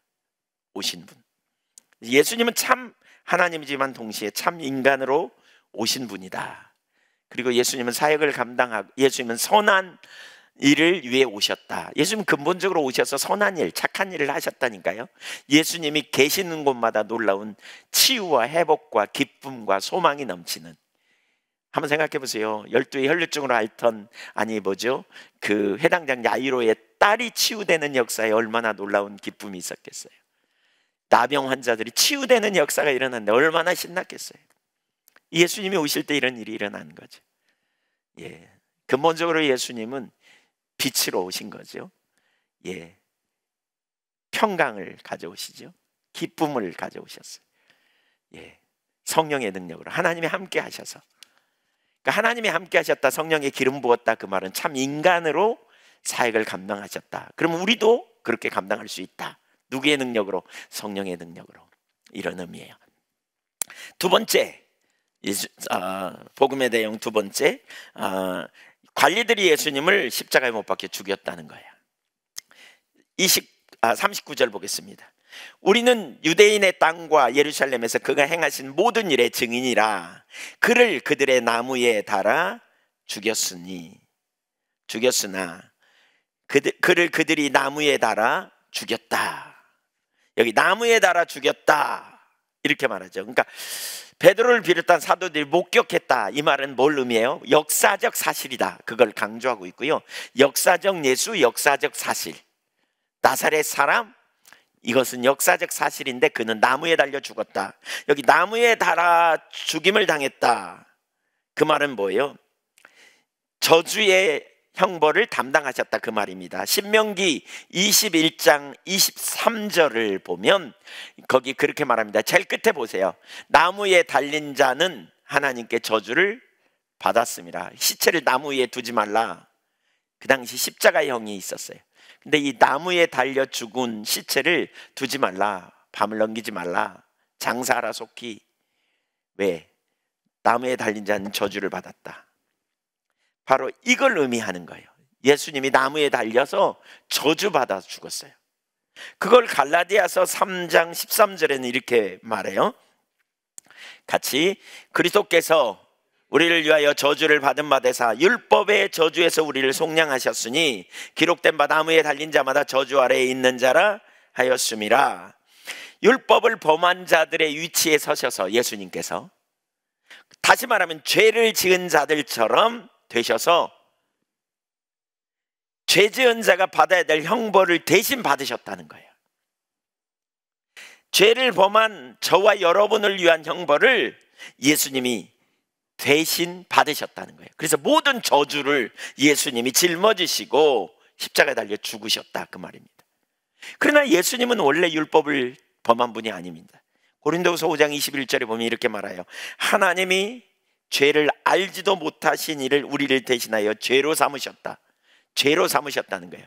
오신 분. 예수님은 참 하나님이지만 동시에 참 인간으로 오신 분이다. 그리고 예수님은 사역을 감당하고 예수님은 선한 일을 위해 오셨다. 예수님은 근본적으로 오셔서 선한 일, 착한 일을 하셨다니까요. 예수님이 계시는 곳마다 놀라운 치유와 회복과 기쁨과 소망이 넘치는. 한번 생각해 보세요. 12의 혈류증으로 앓던 그 회당장 야이로의 딸이 치유되는 역사에 얼마나 놀라운 기쁨이 있었겠어요. 나병 환자들이 치유되는 역사가 일어났는데 얼마나 신났겠어요. 예수님이 오실 때 이런 일이 일어나는 거죠. 예, 근본적으로 예수님은 빛으로 오신 거죠. 예, 평강을 가져오시죠. 기쁨을 가져오셨어요. 예, 성령의 능력으로 하나님이 함께 하셔서. 그러니까 하나님이 함께 하셨다, 성령의 기름 부었다, 그 말은 참 인간으로 사역을 감당하셨다. 그러면 우리도 그렇게 감당할 수 있다. 누구의 능력으로? 성령의 능력으로. 이런 의미예요. 두 번째, 복음의 내용 두 번째, 관리들이 예수님을 십자가에 못 박혀 죽였다는 거예요. 39절 보겠습니다. 우리는 유대인의 땅과 예루살렘에서 그가 행하신 모든 일의 증인이라. 그를 그들의 나무에 달아 죽였으나 그를 그들이 나무에 달아 죽였다. 여기 나무에 달아 죽였다 이렇게 말하죠. 그러니까 베드로를 비롯한 사도들이 목격했다. 이 말은 뭘 의미해요? 역사적 사실이다. 그걸 강조하고 있고요. 역사적 예수, 역사적 사실. 나사렛 사람, 이것은 역사적 사실인데 그는 나무에 달려 죽었다. 여기 나무에 달아 죽임을 당했다. 그 말은 뭐예요? 저주의 형벌을 담당하셨다, 그 말입니다. 신명기 21장 23절을 보면 거기 그렇게 말합니다. 제일 끝에 보세요. 나무에 달린 자는 하나님께 저주를 받았습니다. 시체를 나무 위에 두지 말라. 그 당시 십자가형이 있었어요. 근데 이 나무에 달려 죽은 시체를 두지 말라. 밤을 넘기지 말라. 장사하라 속히. 왜? 나무에 달린 자는 저주를 받았다. 바로 이걸 의미하는 거예요. 예수님이 나무에 달려서 저주받아 죽었어요. 그걸 갈라디아서 3장 13절에는 이렇게 말해요. 같이, 그리스도께서 우리를 위하여 저주를 받은 바 되사 율법의 저주에서 우리를 속량하셨으니 기록된 바 나무에 달린 자마다 저주 아래에 있는 자라 하였음이라. 율법을 범한 자들의 위치에 서셔서 예수님께서, 다시 말하면 죄를 지은 자들처럼 되셔서 죄 지은 자가 받아야 될 형벌을 대신 받으셨다는 거예요. 죄를 범한 저와 여러분을 위한 형벌을 예수님이 대신 받으셨다는 거예요. 그래서 모든 저주를 예수님이 짊어지시고 십자가에 달려 죽으셨다, 그 말입니다. 그러나 예수님은 원래 율법을 범한 분이 아닙니다. 고린도후서 5장 21절에 보면 이렇게 말해요. 하나님이 죄를 알지도 못하신 이를 우리를 대신하여 죄로 삼으셨다. 죄로 삼으셨다는 거예요.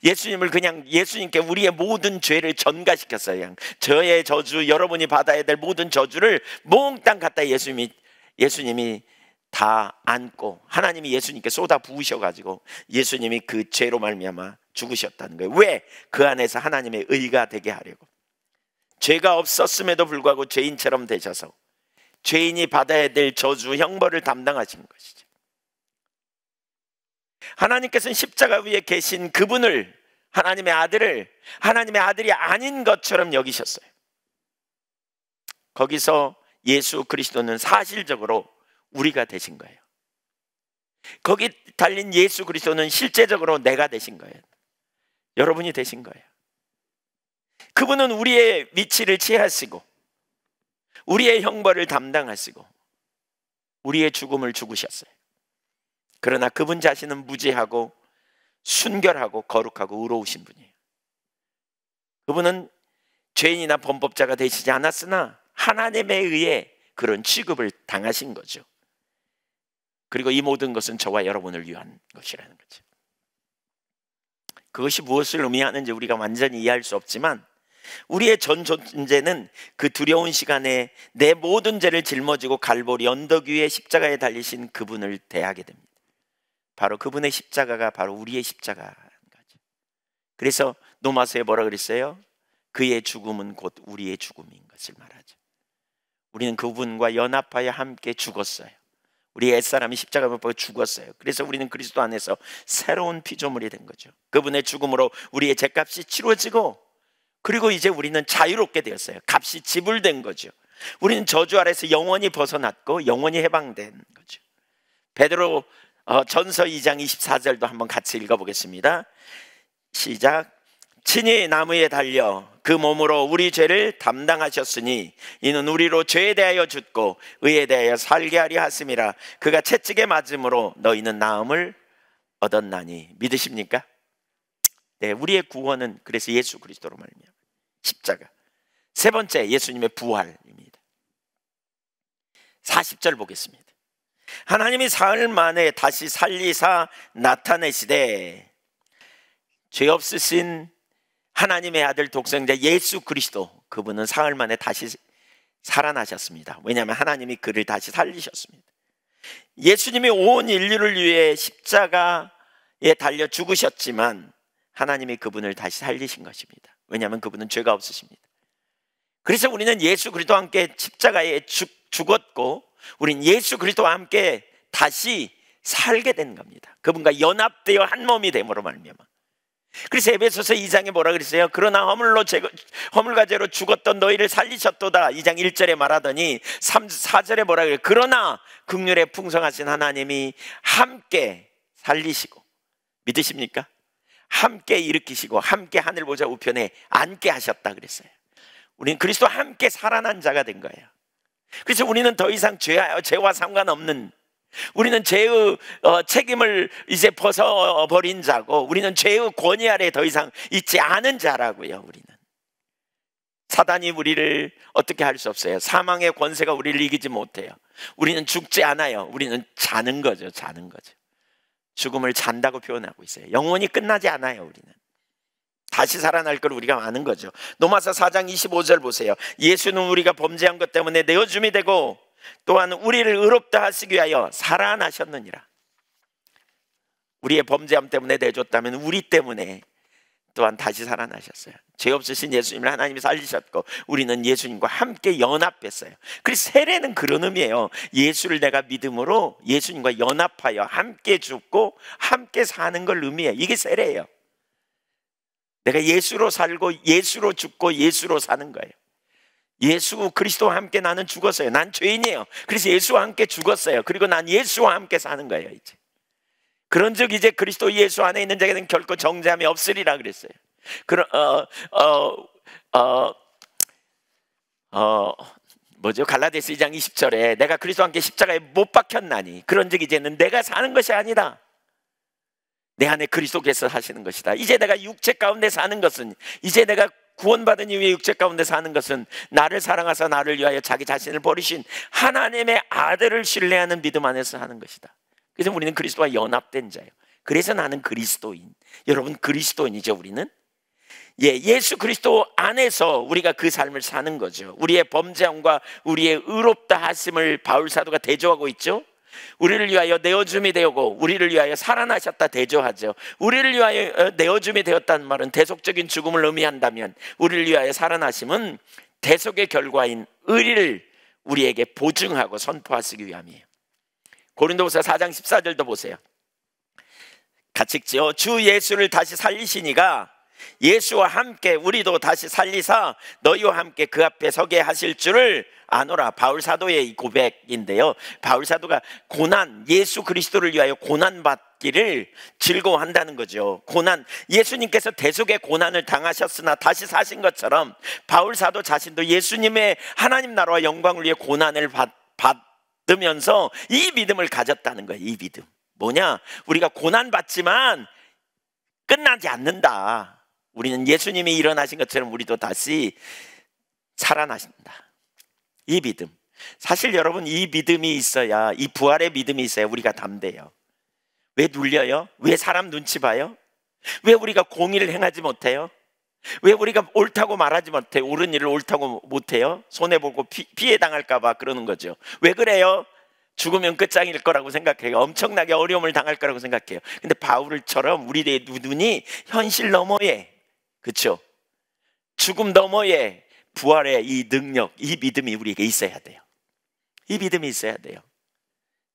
예수님을 그냥 예수님께 우리의 모든 죄를 전가시켰어요. 그냥 저의 저주, 여러분이 받아야 될 모든 저주를 몽땅 갖다 예수님이 다 안고 하나님이 예수님께 쏟아 부으셔가지고 예수님이 그 죄로 말미암아 죽으셨다는 거예요. 왜? 그 안에서 하나님의 의가 되게 하려고. 죄가 없었음에도 불구하고 죄인처럼 되셔서 죄인이 받아야 될 저주, 형벌을 담당하신 것이죠. 하나님께서는 십자가 위에 계신 그분을, 하나님의 아들을 하나님의 아들이 아닌 것처럼 여기셨어요. 거기서 예수 그리스도는 사실적으로 우리가 되신 거예요. 거기 달린 예수 그리스도는 실제적으로 내가 되신 거예요. 여러분이 되신 거예요. 그분은 우리의 위치를 취하시고 우리의 형벌을 담당하시고 우리의 죽음을 죽으셨어요. 그러나 그분 자신은 무죄하고 순결하고 거룩하고 의로우신 분이에요. 그분은 죄인이나 범법자가 되시지 않았으나 하나님에 의해 그런 취급을 당하신 거죠. 그리고 이 모든 것은 저와 여러분을 위한 것이라는 거죠. 그것이 무엇을 의미하는지 우리가 완전히 이해할 수 없지만 우리의 전 존재는 그 두려운 시간에 내 모든 죄를 짊어지고 갈보리 언덕 위에 십자가에 달리신 그분을 대하게 됩니다. 바로 그분의 십자가가 바로 우리의 십자가인 거죠. 그래서 로마서에 뭐라 그랬어요? 그의 죽음은 곧 우리의 죽음인 것을 말하죠. 우리는 그분과 연합하여 함께 죽었어요. 우리 옛사람이 십자가 못 박혀 죽었어요. 그래서 우리는 그리스도 안에서 새로운 피조물이 된 거죠. 그분의 죽음으로 우리의 죄값이 치러지고 그리고 이제 우리는 자유롭게 되었어요. 값이 지불된 거죠. 우리는 저주 아래서 영원히 벗어났고 영원히 해방된 거죠. 베드로 전서 2장 24절도 한번 같이 읽어보겠습니다. 시작. 친히 나무에 달려 그 몸으로 우리 죄를 담당하셨으니 이는 우리로 죄에 대하여 죽고 의에 대하여 살게 하려 하심이라. 그가 채찍에 맞음으로 너희는 나음을 얻었나니. 믿으십니까? 네, 우리의 구원은 그래서 예수 그리스도로 말미암아 십자가. 세 번째, 예수님의 부활입니다. 40절 보겠습니다. 하나님이 사흘 만에 다시 살리사 나타내시되 죄 없으신 하나님의 아들 독생자 예수 그리스도, 그분은 사흘 만에 다시 살아나셨습니다. 왜냐하면 하나님이 그를 다시 살리셨습니다. 예수님이 온 인류를 위해 십자가에 달려 죽으셨지만 하나님이 그분을 다시 살리신 것입니다. 왜냐하면 그분은 죄가 없으십니다. 그래서 우리는 예수 그리스도와 함께 십자가에 죽었고 우린 예수 그리스도와 함께 다시 살게 된 겁니다. 그분과 연합되어 한 몸이 됨으로 말미암아. 그래서 에베소서 2장에 뭐라 그랬어요? 그러나 허물과 죄로 죽었던 너희를 살리셨도다. 2장 1절에 말하더니 4절에 뭐라 그래요? 그러나 긍휼에 풍성하신 하나님이 함께 살리시고, 믿으십니까? 함께 일으키시고 함께 하늘 보좌 우편에 앉게 하셨다 그랬어요. 우리는 그리스도와 함께 살아난 자가 된 거예요. 그래서 우리는 더 이상 죄와 상관없는, 우리는 죄의 책임을 이제 벗어버린 자고 우리는 죄의 권위 아래 더 이상 있지 않은 자라고요. 우리는 사단이 우리를 어떻게 할 수 없어요. 사망의 권세가 우리를 이기지 못해요. 우리는 죽지 않아요. 우리는 자는 거죠. 자는 거죠. 죽음을 잔다고 표현하고 있어요. 영원히 끝나지 않아요. 우리는 다시 살아날 걸 우리가 아는 거죠. 로마서 4장 25절 보세요. 예수는 우리가 범죄한 것 때문에 내어줌이 되고 또한 우리를 의롭다 하시기 위하여 살아나셨느니라. 우리의 범죄함 때문에 내줬다면 우리 때문에 또한 다시 살아나셨어요. 죄 없으신 예수님을 하나님이 살리셨고 우리는 예수님과 함께 연합했어요. 그래서 세례는 그런 의미예요. 예수를 내가 믿음으로 예수님과 연합하여 함께 죽고 함께 사는 걸 의미해요. 이게 세례예요. 내가 예수로 살고 예수로 죽고 예수로 사는 거예요. 예수 그리스도와 함께 나는 죽었어요. 난 죄인이에요. 그래서 예수와 함께 죽었어요. 그리고 난 예수와 함께 사는 거예요. 이제 그런즉 이제 그리스도 예수 안에 있는 자에게는 결코 정죄함이 없으리라 그랬어요. 그런 뭐죠? 갈라디아서 2장 20절에 내가 그리스도와 함께 십자가에 못 박혔나니 그런즉 이제는 내가 사는 것이 아니다, 내 안에 그리스도께서 하시는 것이다. 이제 내가 육체 가운데 사는 것은, 이제 내가 구원받은 이후에 육체 가운데 사는 것은 나를 사랑하사 나를 위하여 자기 자신을 버리신 하나님의 아들을 신뢰하는 믿음 안에서 하는 것이다. 그래서 우리는 그리스도와 연합된 자예요. 그래서 나는 그리스도인. 여러분 그리스도인이죠. 우리는 예수 그리스도 안에서 우리가 그 삶을 사는 거죠. 우리의 범죄함과 우리의 의롭다 하심을 바울 사도가 대조하고 있죠. 우리를 위하여 내어줌이 되었고 우리를 위하여 살아나셨다 대조하죠. 우리를 위하여 내어줌이 되었다는 말은 대속적인 죽음을 의미한다면, 우리를 위하여 살아나심은 대속의 결과인 의를 우리에게 보증하고 선포하시기 위함이에요. 고린도후서 4장 14절도 보세요. 같이 읽지요. 주 예수를 다시 살리시니가 예수와 함께 우리도 다시 살리사 너희와 함께 그 앞에 서게 하실 줄을 아노라. 바울 사도의 이 고백인데요, 바울 사도가 고난, 예수 그리스도를 위하여 고난 받기를 즐거워한다는 거죠. 고난, 예수님께서 대속의 고난을 당하셨으나 다시 사신 것처럼 바울 사도 자신도 예수님의 하나님 나라와 영광을 위해 고난을 받으면서 이 믿음을 가졌다는 거예요. 이 믿음 뭐냐? 우리가 고난 받지만 끝나지 않는다. 우리는 예수님이 일어나신 것처럼 우리도 다시 살아나신다. 이 믿음, 사실 여러분 이 믿음이 있어야, 이 부활의 믿음이 있어야 우리가 담대요. 왜 눌려요? 왜 사람 눈치 봐요? 왜 우리가 공의를 행하지 못해요? 왜 우리가 옳다고 말하지 못해요? 옳은 일을 옳다고 못해요? 손해보고 피해 당할까 봐 그러는 거죠. 왜 그래요? 죽으면 끝장일 거라고 생각해요. 엄청나게 어려움을 당할 거라고 생각해요. 근데 바울처럼 우리의 눈이 현실 너머에, 그렇죠? 죽음 너머에 부활의 이 능력, 이 믿음이 우리에게 있어야 돼요. 이 믿음이 있어야 돼요.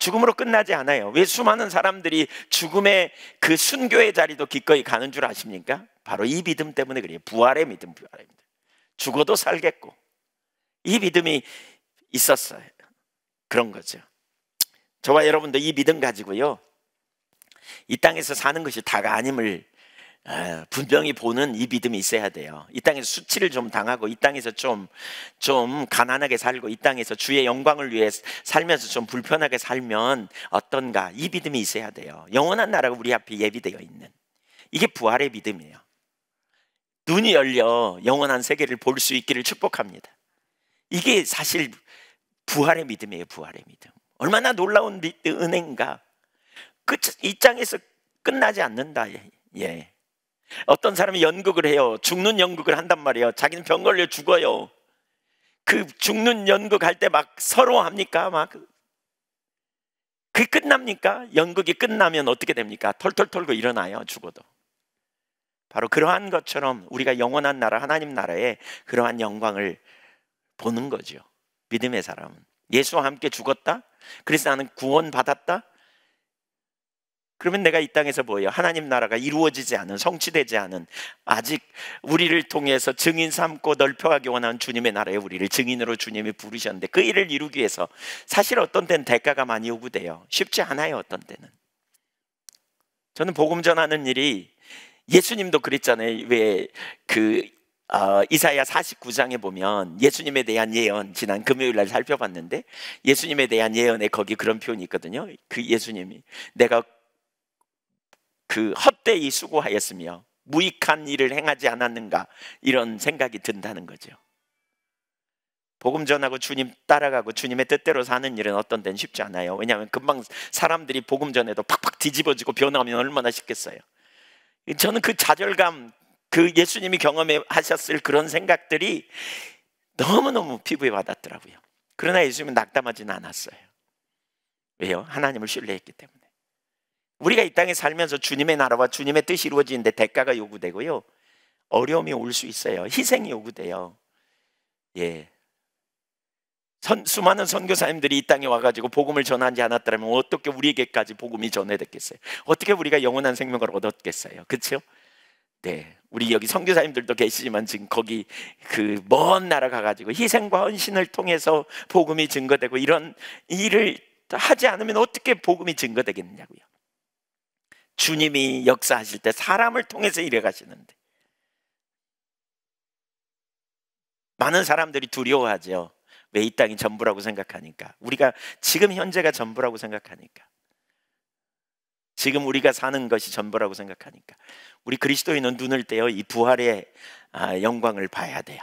죽음으로 끝나지 않아요. 왜 수많은 사람들이 죽음의 그 순교의 자리도 기꺼이 가는 줄 아십니까? 바로 이 믿음 때문에 그래요. 부활의 믿음, 부활의 믿음. 죽어도 살겠고, 이 믿음이 있었어요. 그런 거죠. 저와 여러분도 이 믿음 가지고요, 이 땅에서 사는 것이 다가 아님을 분명히 보는 이 믿음이 있어야 돼요. 이 땅에서 수치를 좀 당하고, 이 땅에서 좀 가난하게 살고, 이 땅에서 주의 영광을 위해 살면서 좀 불편하게 살면 어떤가, 이 믿음이 있어야 돼요. 영원한 나라가 우리 앞에 예비되어 있는, 이게 부활의 믿음이에요. 눈이 열려 영원한 세계를 볼 수 있기를 축복합니다. 이게 사실 부활의 믿음이에요. 부활의 믿음. 얼마나 놀라운 은혜인가. 이 땅에서 끝나지 않는다. 예. 어떤 사람이 연극을 해요. 죽는 연극을 한단 말이에요. 자기는 병 걸려 죽어요. 그 죽는 연극 할 때 막 서러워합니까? 막 그게 끝납니까? 연극이 끝나면 어떻게 됩니까? 털털 털고 일어나요. 죽어도. 바로 그러한 것처럼 우리가 영원한 나라, 하나님 나라의 그러한 영광을 보는 거죠. 믿음의 사람은 예수와 함께 죽었다? 그래서 나는 구원받았다? 그러면 내가 이 땅에서 뭐예요? 하나님 나라가 이루어지지 않은, 성취되지 않은, 아직 우리를 통해서 증인 삼고 넓혀가기 원하는 주님의 나라에 우리를 증인으로 주님이 부르셨는데, 그 일을 이루기 위해서 사실 어떤 때는 대가가 많이 요구돼요. 쉽지 않아요. 어떤 때는. 저는 복음 전하는 일이, 예수님도 그랬잖아요. 왜 이사야 49장에 보면 예수님에 대한 예언, 지난 금요일 날 살펴봤는데 예수님에 대한 예언에 거기 그런 표현이 있거든요. 그 예수님이 내가 그 헛되이 수고하였으며 무익한 일을 행하지 않았는가, 이런 생각이 든다는 거죠. 복음 전하고 주님 따라가고 주님의 뜻대로 사는 일은 어떤 데는 쉽지 않아요. 왜냐하면 금방 사람들이 복음 전에도 팍팍 뒤집어지고 변하면 얼마나 쉽겠어요. 저는 그 좌절감, 그 예수님이 경험하셨을 그런 생각들이 너무너무 피부에 와닿더라고요. 그러나 예수님은 낙담하지는 않았어요. 왜요? 하나님을 신뢰했기 때문에. 우리가 이 땅에 살면서 주님의 나라와 주님의 뜻이 이루어지는데 대가가 요구되고요, 어려움이 올 수 있어요. 희생이 요구돼요. 예. 수많은 선교사님들이 이 땅에 와가지고 복음을 전하지 않았다면 어떻게 우리에게까지 복음이 전해졌겠어요? 어떻게 우리가 영원한 생명을 얻었겠어요? 그렇죠? 네, 우리 여기 선교사님들도 계시지만 지금 거기 그 먼 나라 가가지고 희생과 헌신을 통해서 복음이 증거되고, 이런 일을 하지 않으면 어떻게 복음이 증거되겠느냐고요. 주님이 역사하실 때 사람을 통해서 일해 가시는데 많은 사람들이 두려워하죠. 왜? 이 땅이 전부라고 생각하니까. 우리가 지금 현재가 전부라고 생각하니까. 지금 우리가 사는 것이 전부라고 생각하니까. 우리 그리스도인은 눈을 떼어 이 부활의 영광을 봐야 돼요.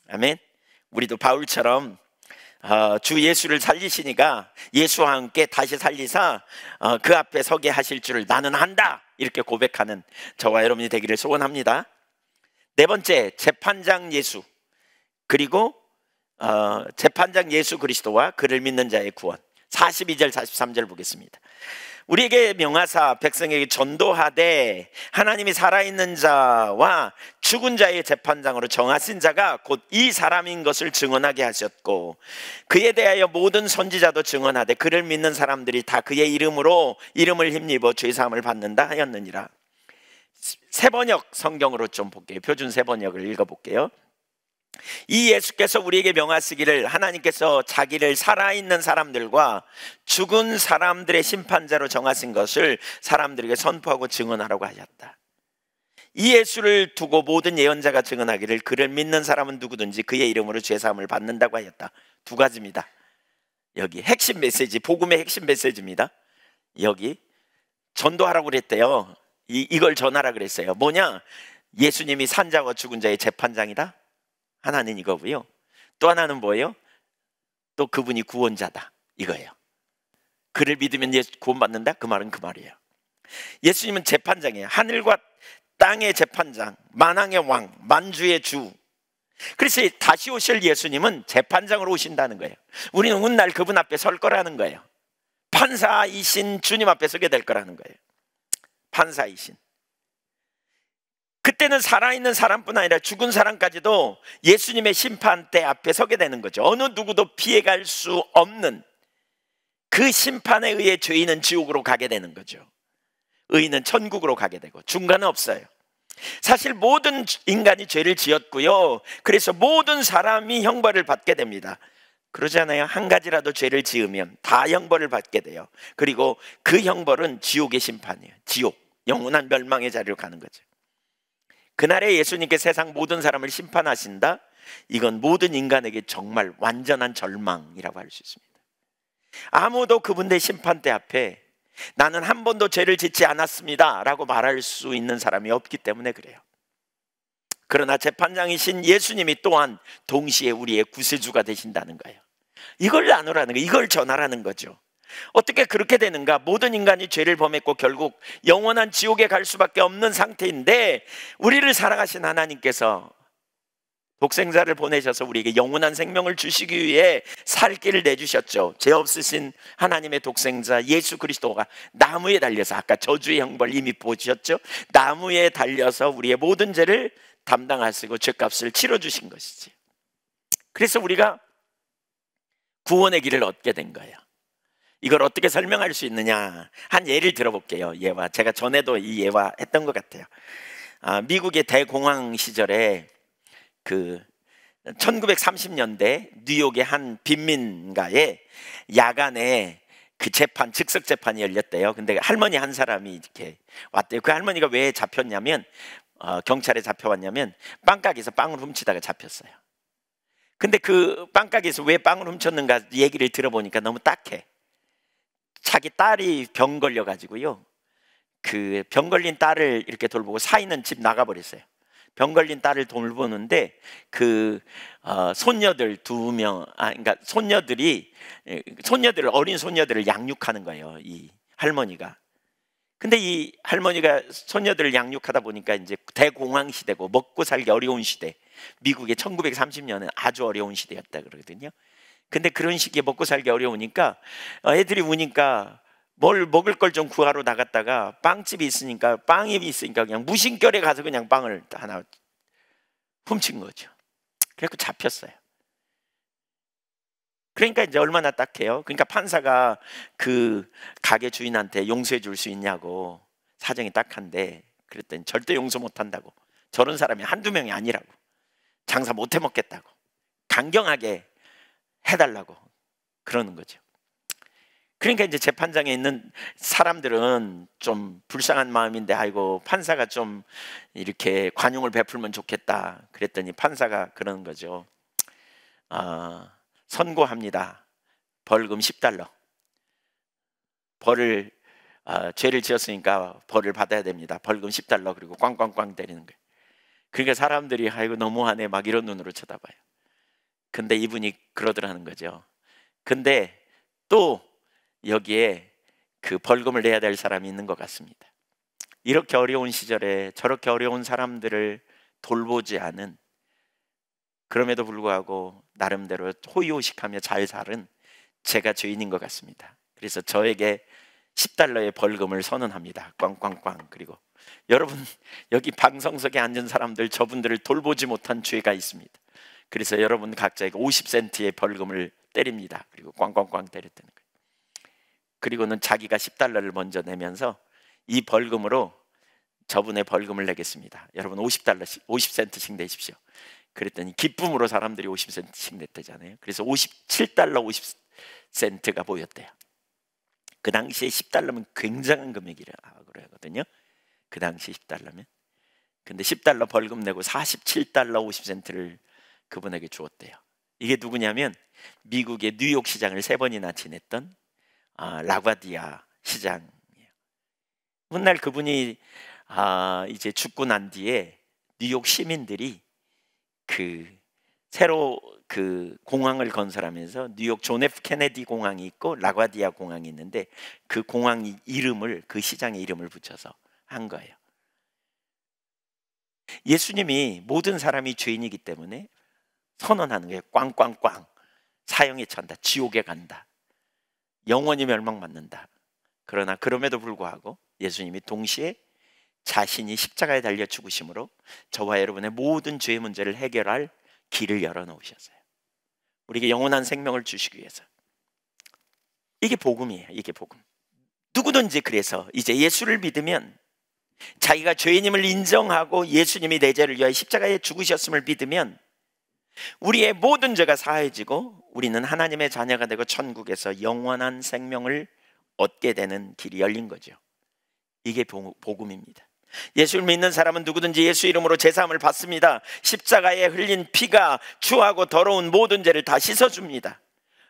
아멘. 우리도 바울처럼 주 예수를 살리시니까 예수와 함께 다시 살리사 그 앞에 서게 하실 줄을 나는 안다, 이렇게 고백하는 저와 여러분이 되기를 소원합니다. 네 번째, 재판장 예수, 그리고 재판장 예수 그리스도와 그를 믿는 자의 구원. 42절 43절 보겠습니다. 우리에게 명하사 백성에게 전도하되 하나님이 살아있는 자와 죽은 자의 재판장으로 정하신 자가 곧 이 사람인 것을 증언하게 하셨고, 그에 대하여 모든 선지자도 증언하되 그를 믿는 사람들이 다 그의 이름으로 이름을 힘입어 죄사함을 받는다 하였느니라. 세번역 성경으로 좀 볼게요. 표준 세번역을 읽어볼게요. 이 예수께서 우리에게 명하시기를 하나님께서 자기를 살아있는 사람들과 죽은 사람들의 심판자로 정하신 것을 사람들에게 선포하고 증언하라고 하셨다. 이 예수를 두고 모든 예언자가 증언하기를 그를 믿는 사람은 누구든지 그의 이름으로 죄사함을 받는다고 하였다. 두 가지입니다. 여기 핵심 메시지, 복음의 핵심 메시지입니다. 여기 전도하라고 그랬대요. 이걸 전하라 그랬어요. 뭐냐? 예수님이 산자와 죽은 자의 재판장이다, 하나는 이거고요. 또 하나는 뭐예요? 또 그분이 구원자다, 이거예요. 그를 믿으면 구원받는다, 그 말은 그 말이에요. 예수님은 재판장이에요. 하늘과 땅의 재판장, 만왕의 왕, 만주의 주. 그래서 다시 오실 예수님은 재판장으로 오신다는 거예요. 우리는 훗날 그분 앞에 설 거라는 거예요. 판사이신 주님 앞에 서게 될 거라는 거예요. 판사이신. 그때는 살아있는 사람뿐 아니라 죽은 사람까지도 예수님의 심판대 앞에 서게 되는 거죠. 어느 누구도 피해갈 수 없는 그 심판에 의해 죄인은 지옥으로 가게 되는 거죠. 의인은 천국으로 가게 되고 중간은 없어요. 사실 모든 인간이 죄를 지었고요, 그래서 모든 사람이 형벌을 받게 됩니다. 그러잖아요. 한 가지라도 죄를 지으면 다 형벌을 받게 돼요. 그리고 그 형벌은 지옥의 심판이에요. 지옥, 영원한 멸망의 자리로 가는 거죠. 그날에 예수님께 세상 모든 사람을 심판하신다, 이건 모든 인간에게 정말 완전한 절망이라고 할 수 있습니다. 아무도 그분의 심판대 앞에 나는 한 번도 죄를 짓지 않았습니다 라고 말할 수 있는 사람이 없기 때문에 그래요. 그러나 재판장이신 예수님이 또한 동시에 우리의 구세주가 되신다는 거예요. 이걸 나누라는 거예요. 이걸 전하라는 거죠. 어떻게 그렇게 되는가? 모든 인간이 죄를 범했고 결국 영원한 지옥에 갈 수밖에 없는 상태인데, 우리를 사랑하신 하나님께서 독생자를 보내셔서 우리에게 영원한 생명을 주시기 위해 살 길을 내주셨죠. 죄 없으신 하나님의 독생자 예수 그리스도가 나무에 달려서, 아까 저주의 형벌 이미 보셨죠? 나무에 달려서 우리의 모든 죄를 담당하시고 죄값을 치러주신 것이지. 그래서 우리가 구원의 길을 얻게 된 거예요. 이걸 어떻게 설명할 수 있느냐? 한 예를 들어볼게요. 예화. 제가 전에도 이 예화 했던 것 같아요. 미국의 대공황 시절에 1930년대 뉴욕의 한 빈민가에 야간에 그 재판, 즉석 재판이 열렸대요. 근데 할머니 한 사람이 이렇게 왔대요. 그 할머니가 왜 잡혔냐면, 경찰에 잡혀왔냐면 빵가게에서 빵을 훔치다가 잡혔어요. 근데 그 빵가게에서 왜 빵을 훔쳤는가 얘기를 들어보니까 너무 딱해. 자기 딸이 병 걸려가지고요, 그 병 걸린 딸을 이렇게 돌보고 사위는 집 나가버렸어요. 병 걸린 딸을 돌보는데 그 손녀들 두 명, 그러니까 어린 손녀들을 양육하는 거예요, 이 할머니가. 근데 이 할머니가 손녀들을 양육하다 보니까 이제 대공황 시대고 먹고 살기 어려운 시대, 미국의 1930년은 아주 어려운 시대였다 그러거든요. 근데 그런 시기에 먹고 살기 어려우니까 애들이 우니까 뭘 먹을 걸 좀 구하러 나갔다가 빵집이 있으니까 그냥 무심결에 가서 그냥 빵을 하나 훔친 거죠. 그래서 잡혔어요. 그러니까 이제 얼마나 딱해요. 그러니까 판사가 그 가게 주인한테 용서해 줄 수 있냐고, 사정이 딱한데 그랬더니 절대 용서 못 한다고, 저런 사람이 한두 명이 아니라고, 장사 못 해 먹겠다고, 강경하게 해달라고 그러는 거죠. 그러니까 이제 재판장에 있는 사람들은 좀 불쌍한 마음인데, 아이고 판사가 좀 이렇게 관용을 베풀면 좋겠다 그랬더니 판사가 그러는 거죠. 선고합니다. 벌금 10달러. 벌을 죄를 지었으니까 벌을 받아야 됩니다. 벌금 10달러. 그리고 꽝꽝꽝 때리는 거예요. 그러니까 사람들이 아이고 너무하네 막 이런 눈으로 쳐다봐요. 근데 이분이 그러더라는 거죠. 근데 또 여기에 그 벌금을 내야 될 사람이 있는 것 같습니다. 이렇게 어려운 시절에 저렇게 어려운 사람들을 돌보지 않은, 그럼에도 불구하고 나름대로 호의호식하며 잘 살은 제가 죄인인 것 같습니다. 그래서 저에게 10달러의 벌금을 선언합니다. 꽝꽝꽝. 그리고 여러분, 여기 방송석에 앉은 사람들, 저분들을 돌보지 못한 죄가 있습니다. 그래서 여러분 각자에게 50센트의 벌금을 때립니다. 그리고 꽝꽝꽝 때렸다는 거예요. 그리고는 자기가 10달러를 먼저 내면서 이 벌금으로 저분의 벌금을 내겠습니다. 여러분 50달러씩 50센트씩 내십시오. 그랬더니 기쁨으로 사람들이 50센트씩 냈다잖아요. 그래서 57달러 50센트가 보였대요. 그 당시에 10달러면 굉장한 금액이라고 그러거든요. 그 당시 10달러면. 근데 10달러 벌금 내고 47달러 50센트를 그분에게 주었대요. 이게 누구냐면 미국의 뉴욕 시장을 3번이나 지냈던 라과디아 시장이에요. 훗날 그분이 이제 죽고 난 뒤에 뉴욕 시민들이 새로 공항을 건설하면서 뉴욕 존 F 케네디 공항이 있고 라과디아 공항이 있는데 그 공항 이름을, 그 시장의 이름을 붙여서 한 거예요. 예수님이 모든 사람이 죄인이기 때문에 선언하는 거예요. 꽝꽝꽝. 사형에 처한다. 지옥에 간다. 영원히 멸망받는다. 그러나 그럼에도 불구하고 예수님이 동시에 자신이 십자가에 달려 죽으심으로 저와 여러분의 모든 죄의 문제를 해결할 길을 열어놓으셨어요. 우리에게 영원한 생명을 주시기 위해서. 이게 복음이에요. 이게 복음. 누구든지 그래서 이제 예수를 믿으면, 자기가 죄인임을 인정하고 예수님이 내 죄를 위하여 십자가에 죽으셨음을 믿으면 우리의 모든 죄가 사해지고 우리는 하나님의 자녀가 되고 천국에서 영원한 생명을 얻게 되는 길이 열린 거죠. 이게 복음입니다. 예수를 믿는 사람은 누구든지 예수 이름으로 제사함을 받습니다. 십자가에 흘린 피가 추하고 더러운 모든 죄를 다 씻어줍니다.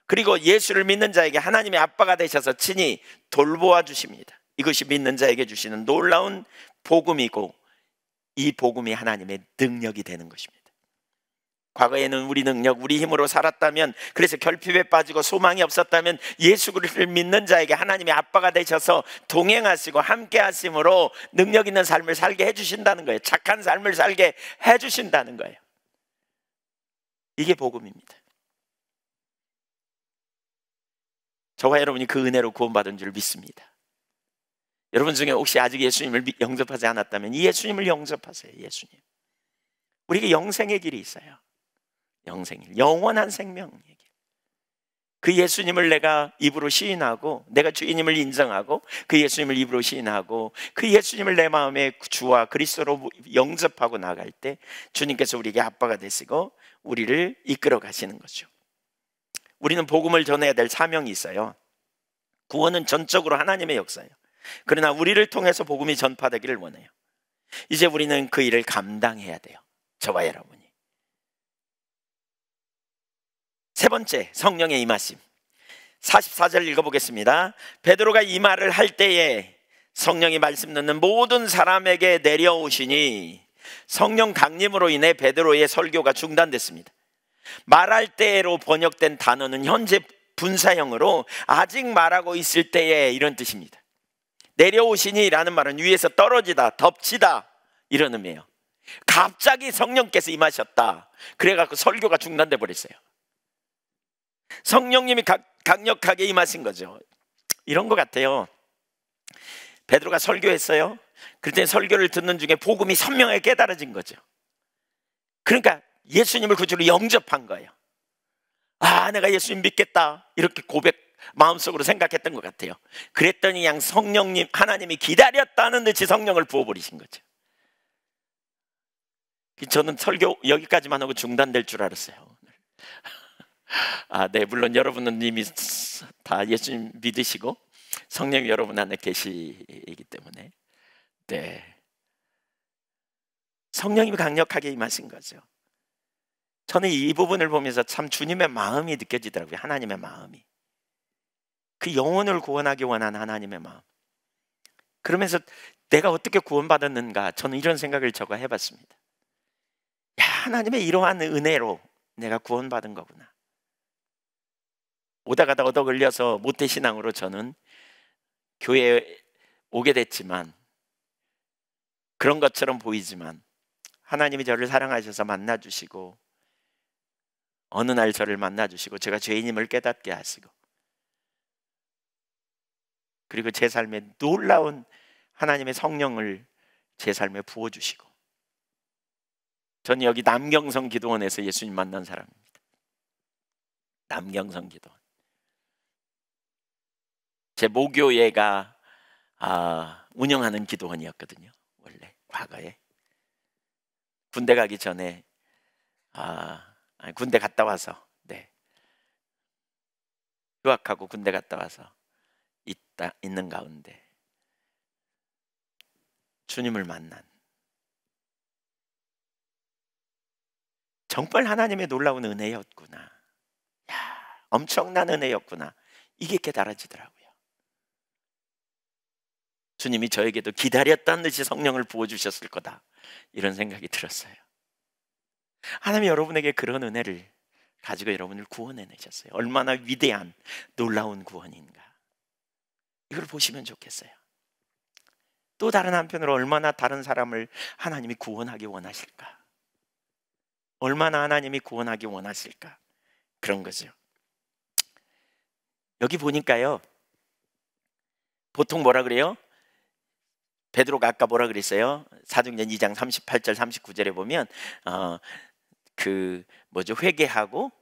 그리고 예수를 믿는 자에게 하나님의 아빠가 되셔서 친히 돌보아 주십니다. 이것이 믿는 자에게 주시는 놀라운 복음이고, 이 복음이 하나님의 능력이 되는 것입니다. 과거에는 우리 능력, 우리 힘으로 살았다면, 그래서 결핍에 빠지고 소망이 없었다면 예수 그리스도를 믿는 자에게 하나님의 아빠가 되셔서 동행하시고 함께 하심으로 능력 있는 삶을 살게 해주신다는 거예요. 착한 삶을 살게 해주신다는 거예요. 이게 복음입니다. 저와 여러분이 그 은혜로 구원받은 줄 믿습니다. 여러분 중에 혹시 아직 예수님을 영접하지 않았다면 이 예수님을 영접하세요. 예수님. 우리에게 영생의 길이 있어요. 영생의 길, 영원한 생명의 길. 그 예수님을 내가 입으로 시인하고, 내가 주인님을 인정하고 그 예수님을 입으로 시인하고 그 예수님을 내 마음의 주와 그리스도로 영접하고 나갈 때 주님께서 우리에게 아빠가 되시고 우리를 이끌어 가시는 거죠. 우리는 복음을 전해야 될 사명이 있어요. 구원은 전적으로 하나님의 역사예요. 그러나 우리를 통해서 복음이 전파되기를 원해요. 이제 우리는 그 일을 감당해야 돼요. 저와 여러분이. 세 번째, 성령의 임하심. 44절 읽어보겠습니다. 베드로가 이 말을 할 때에 성령이 말씀 듣는 모든 사람에게 내려오시니 성령 강림으로 인해 베드로의 설교가 중단됐습니다. 말할 때로 번역된 단어는 현재 분사형으로 아직 말하고 있을 때에, 이런 뜻입니다. 내려오시니 라는 말은 위에서 떨어지다, 덮치다, 이런 의미예요. 갑자기 성령께서 임하셨다. 그래갖고 설교가 중단돼 버렸어요. 성령님이 강력하게 임하신 거죠. 이런 것 같아요. 베드로가 설교했어요. 그랬더니 설교를 듣는 중에 복음이 선명하게 깨달아진 거죠. 그러니까 예수님을 구주로 영접한 거예요. 내가 예수님 믿겠다, 이렇게 마음속으로 생각했던 것 같아요. 그랬더니 그냥 성령님, 하나님이 기다렸다는 듯이 성령을 부어버리신 거죠. 저는 설교 여기까지만 하고 중단될 줄 알았어요. 네, 물론 여러분은 이미 다 예수님 믿으시고 성령이 여러분 안에 계시기 때문에, 네, 성령님이 강력하게 임하신 거죠. 저는 이 부분을 보면서 참 주님의 마음이 느껴지더라고요. 하나님의 마음이, 그 영혼을 구원하기 원하는 하나님의 마음. 그러면서 내가 어떻게 구원받았는가, 저는 이런 생각을 제가 해봤습니다. 야, 하나님의 이러한 은혜로 내가 구원받은 거구나. 오다가다 얻어 걸려서 모태신앙으로 저는 교회에 오게 됐지만, 그런 것처럼 보이지만 하나님이 저를 사랑하셔서 만나주시고, 어느 날 저를 만나주시고 제가 죄인임을 깨닫게 하시고, 그리고 제 삶에 놀라운 하나님의 성령을 제 삶에 부어주시고, 저는 여기 남경성 기도원에서 예수님 만난 사람입니다. 남경성 기도원. 제 모교회가 운영하는 기도원이었거든요. 원래 과거에 군대 가기 전에 군대 갔다 와서, 네, 휴학하고 군대 갔다 와서 있는 가운데 주님을 만난, 정말 하나님의 놀라운 은혜였구나, 야, 엄청난 은혜였구나, 이게 깨달아지더라고요. 주님이 저에게도 기다렸다는 듯이 성령을 부어주셨을 거다, 이런 생각이 들었어요. 하나님이 여러분에게 그런 은혜를 가지고 여러분을 구원해내셨어요. 얼마나 위대한 놀라운 구원인가, 이걸 보시면 좋겠어요. 또 다른 한편으로 얼마나 다른 사람을 하나님이 구원하기 원하실까, 얼마나 하나님이 구원하기 원하실까, 그런 거죠. 여기 보니까요, 보통 뭐라 그래요? 베드로가 아까 뭐라 그랬어요? 사도행전 2장 38절 39절에 보면 회개하고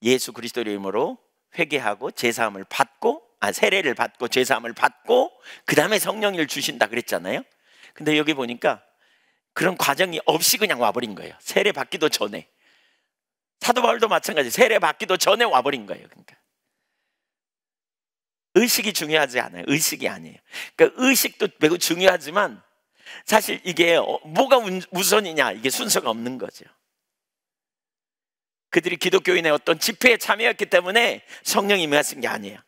예수 그리스도의 이름으로 회개하고 제사함을 받고, 세례를 받고 제사함을 받고 그 다음에 성령을 주신다 그랬잖아요. 근데 여기 보니까 그런 과정이 없이 그냥 와버린 거예요. 세례 받기도 전에. 사도 바울도 마찬가지, 세례 받기도 전에 와버린 거예요. 그러니까 의식이 중요하지 않아요. 의식이 아니에요. 그러니까 의식도 매우 중요하지만 사실 이게 뭐가 우선이냐, 이게 순서가 없는 거죠. 그들이 기독교인의 어떤 집회에 참여했기 때문에 성령이 임하신 게 아니에요.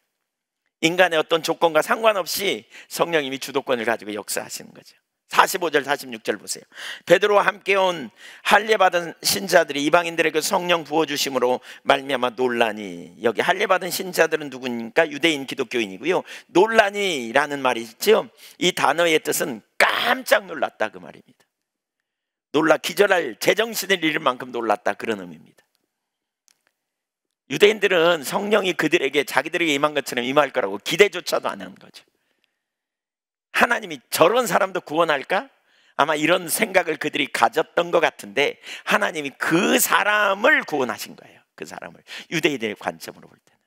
인간의 어떤 조건과 상관없이 성령님이 주도권을 가지고 역사하시는 거죠. 45절 46절 보세요. 베드로와 함께 온 할례받은 신자들이 이방인들에게 성령 부어주심으로 말미암아 놀라니, 여기 할례받은 신자들은 누구니까? 유대인 기독교인이고요. 놀라니라는 말이 있죠. 이 단어의 뜻은 깜짝 놀랐다, 그 말입니다. 놀라 기절할 제정신을 잃을 만큼 놀랐다, 그런 의미입니다. 유대인들은 성령이 그들에게, 자기들에게 임한 것처럼 임할 거라고 기대조차도 안 하는 거죠. 하나님이 저런 사람도 구원할까? 아마 이런 생각을 그들이 가졌던 것 같은데, 하나님이 그 사람을 구원하신 거예요. 그 사람을, 유대인의 관점으로 볼 때는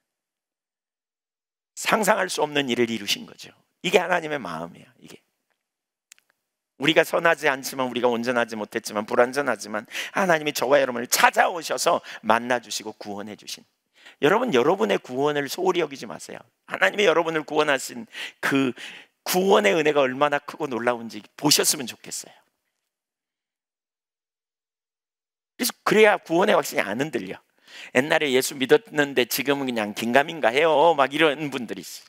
상상할 수 없는 일을 이루신 거죠. 이게 하나님의 마음이에요. 이게 우리가 선하지 않지만, 우리가 온전하지 못했지만, 불완전하지만 하나님이 저와 여러분을 찾아오셔서 만나주시고 구원해 주신, 여러분의 구원을 소홀히 여기지 마세요. 하나님이 여러분을 구원하신 그 구원의 은혜가 얼마나 크고 놀라운지 보셨으면 좋겠어요. 그래서 그래야 구원의 확신이 안 흔들려. 옛날에 예수 믿었는데 지금은 그냥 긴가민가 해요, 막 이런 분들이 있어요.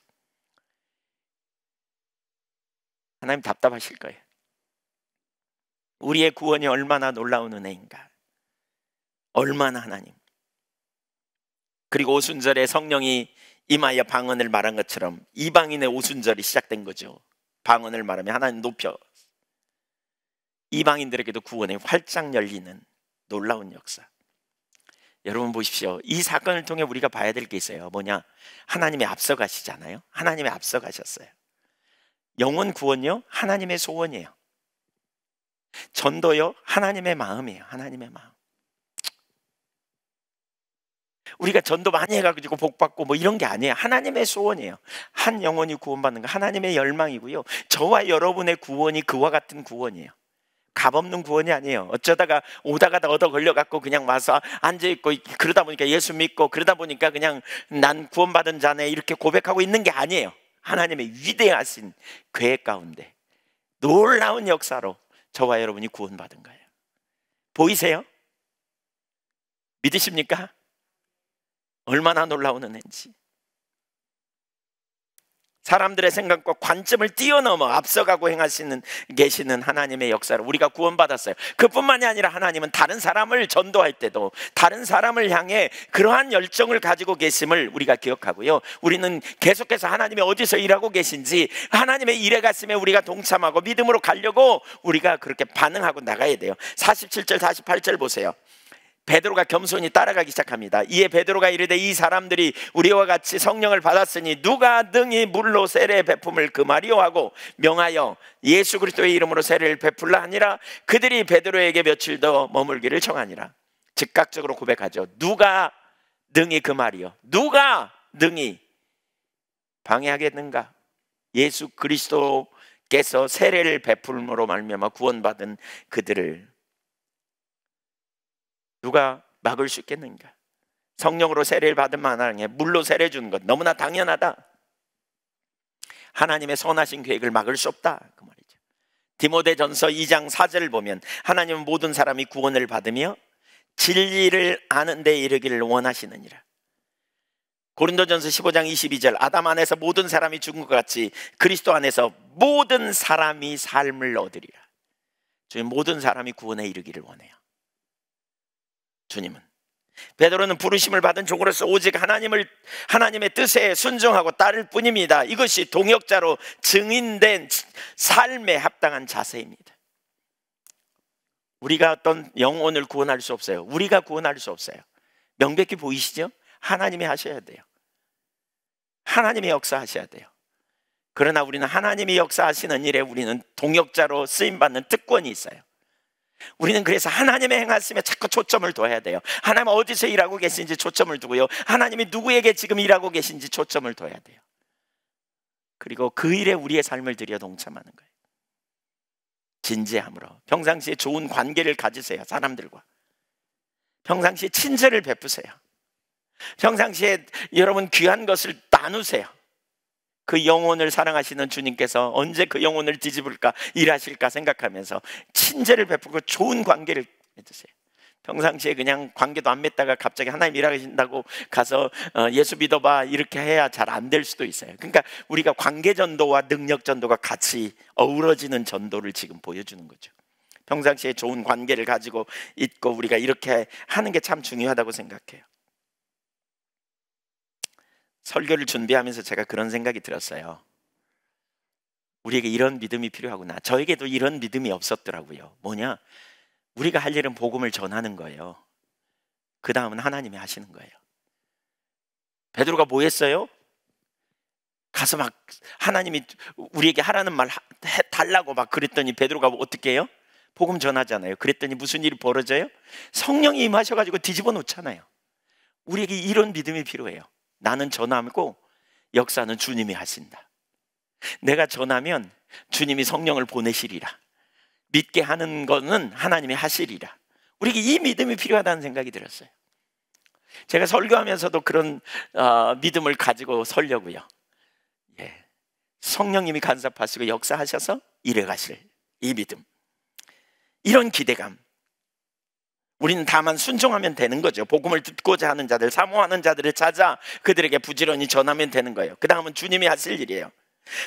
하나님 답답하실 거예요. 우리의 구원이 얼마나 놀라운 은혜인가, 얼마나 하나님. 그리고 오순절에 성령이 임하여 방언을 말한 것처럼 이방인의 오순절이 시작된 거죠. 방언을 말하며 하나님 높여, 이방인들에게도 구원이 활짝 열리는 놀라운 역사. 여러분 보십시오. 이 사건을 통해 우리가 봐야 될 게 있어요. 뭐냐? 하나님이 앞서가시잖아요. 하나님이 앞서가셨어요. 영혼 구원요, 하나님의 소원이에요. 전도요, 하나님의 마음이에요. 하나님의 마음. 우리가 전도 많이 해가지고 복받고 뭐 이런 게 아니에요. 하나님의 소원이에요. 한 영혼이 구원받는 거 하나님의 열망이고요. 저와 여러분의 구원이 그와 같은 구원이에요. 값없는 구원이 아니에요. 어쩌다가 오다가 얻어 걸려갖고 그냥 와서 앉아있고 그러다 보니까 예수 믿고 그러다 보니까 그냥 난 구원받은 자네 이렇게 고백하고 있는 게 아니에요. 하나님의 위대하신 계획 가운데 놀라운 역사로 저와 여러분이 구원받은 거예요. 보이세요? 믿으십니까? 얼마나 놀라운 은혜인지. 사람들의 생각과 관점을 뛰어넘어 앞서가고 계시는 하나님의 역사로 우리가 구원받았어요. 그뿐만이 아니라 하나님은 다른 사람을 전도할 때도 다른 사람을 향해 그러한 열정을 가지고 계심을 우리가 기억하고요. 우리는 계속해서 하나님이 어디서 일하고 계신지 하나님의 일에 갔음에 우리가 동참하고 믿음으로 가려고 우리가 그렇게 반응하고 나가야 돼요. 47절 48절 보세요. 베드로가 겸손히 따라가기 시작합니다. 이에 베드로가 이르되 이 사람들이 우리와 같이 성령을 받았으니 누가 능히 물로 세례 베품을 금하리요 하고 명하여 예수 그리스도의 이름으로 세례를 베풀라 하니라. 그들이 베드로에게 며칠 더 머물기를 청하니라. 즉각적으로 고백하죠. 누가 능히 금하리요? 누가 능히 방해하겠는가? 예수 그리스도께서 세례를 베풀므로 말미암아 구원받은 그들을 누가 막을 수 있겠는가? 성령으로 세례를 받은 만왕에 물로 세례 주는 것 너무나 당연하다. 하나님의 선하신 계획을 막을 수 없다 그 말이죠. 디모데전서 2장 4절을 보면 하나님은 모든 사람이 구원을 받으며 진리를 아는 데 이르기를 원하시느니라. 고린도전서 15장 22절 아담 안에서 모든 사람이 죽은 것 같이 그리스도 안에서 모든 사람이 삶을 얻으리라. 주님, 모든 사람이 구원에 이르기를 원해요. 주님은 베드로는 부르심을 받은 종으로서 오직 하나님의 뜻에 순종하고 따를 뿐입니다. 이것이 동역자로 증인된 삶에 합당한 자세입니다. 우리가 어떤 영혼을 구원할 수 없어요. 우리가 구원할 수 없어요. 명백히 보이시죠? 하나님이 하셔야 돼요. 하나님이 역사하셔야 돼요. 그러나 우리는 하나님이 역사하시는 일에 우리는 동역자로 쓰임받는 특권이 있어요. 우리는 그래서 하나님의 행하심에 자꾸 초점을 둬야 돼요. 하나님 어디서 일하고 계신지 초점을 두고요, 하나님이 누구에게 지금 일하고 계신지 초점을 둬야 돼요. 그리고 그 일에 우리의 삶을 들여 동참하는 거예요. 진지함으로 평상시에 좋은 관계를 가지세요. 사람들과 평상시에 친절을 베푸세요. 평상시에 여러분 귀한 것을 나누세요. 그 영혼을 사랑하시는 주님께서 언제 그 영혼을 뒤집을까, 일하실까 생각하면서 친절을 베풀고 좋은 관계를 맺으세요. 평상시에 그냥 관계도 안 맺다가 갑자기 하나님 일하신다고 가서 예수 믿어봐 이렇게 해야 잘 안 될 수도 있어요. 그러니까 우리가 관계 전도와 능력 전도가 같이 어우러지는 전도를 지금 보여주는 거죠. 평상시에 좋은 관계를 가지고 있고 우리가 이렇게 하는 게 참 중요하다고 생각해요. 설교를 준비하면서 제가 그런 생각이 들었어요. 우리에게 이런 믿음이 필요하구나. 저에게도 이런 믿음이 없었더라고요. 뭐냐? 우리가 할 일은 복음을 전하는 거예요. 그 다음은 하나님이 하시는 거예요. 베드로가 뭐 했어요? 가서 막 하나님이 우리에게 하라는 말 달라고 막 그랬더니 베드로가 어떻게 해요? 복음 전하잖아요. 그랬더니 무슨 일이 벌어져요? 성령이 임하셔가지고 뒤집어 놓잖아요. 우리에게 이런 믿음이 필요해요. 나는 전하고 역사는 주님이 하신다. 내가 전하면 주님이 성령을 보내시리라. 믿게 하는 거는 하나님이 하시리라. 우리에게 이 믿음이 필요하다는 생각이 들었어요. 제가 설교하면서도 그런 믿음을 가지고 설려고요. 예. 성령님이 간섭하시고 역사하셔서 일해 가실 이 믿음, 이런 기대감. 우리는 다만 순종하면 되는 거죠. 복음을 듣고자 하는 자들, 사모하는 자들을 찾아 그들에게 부지런히 전하면 되는 거예요. 그 다음은 주님이 하실 일이에요.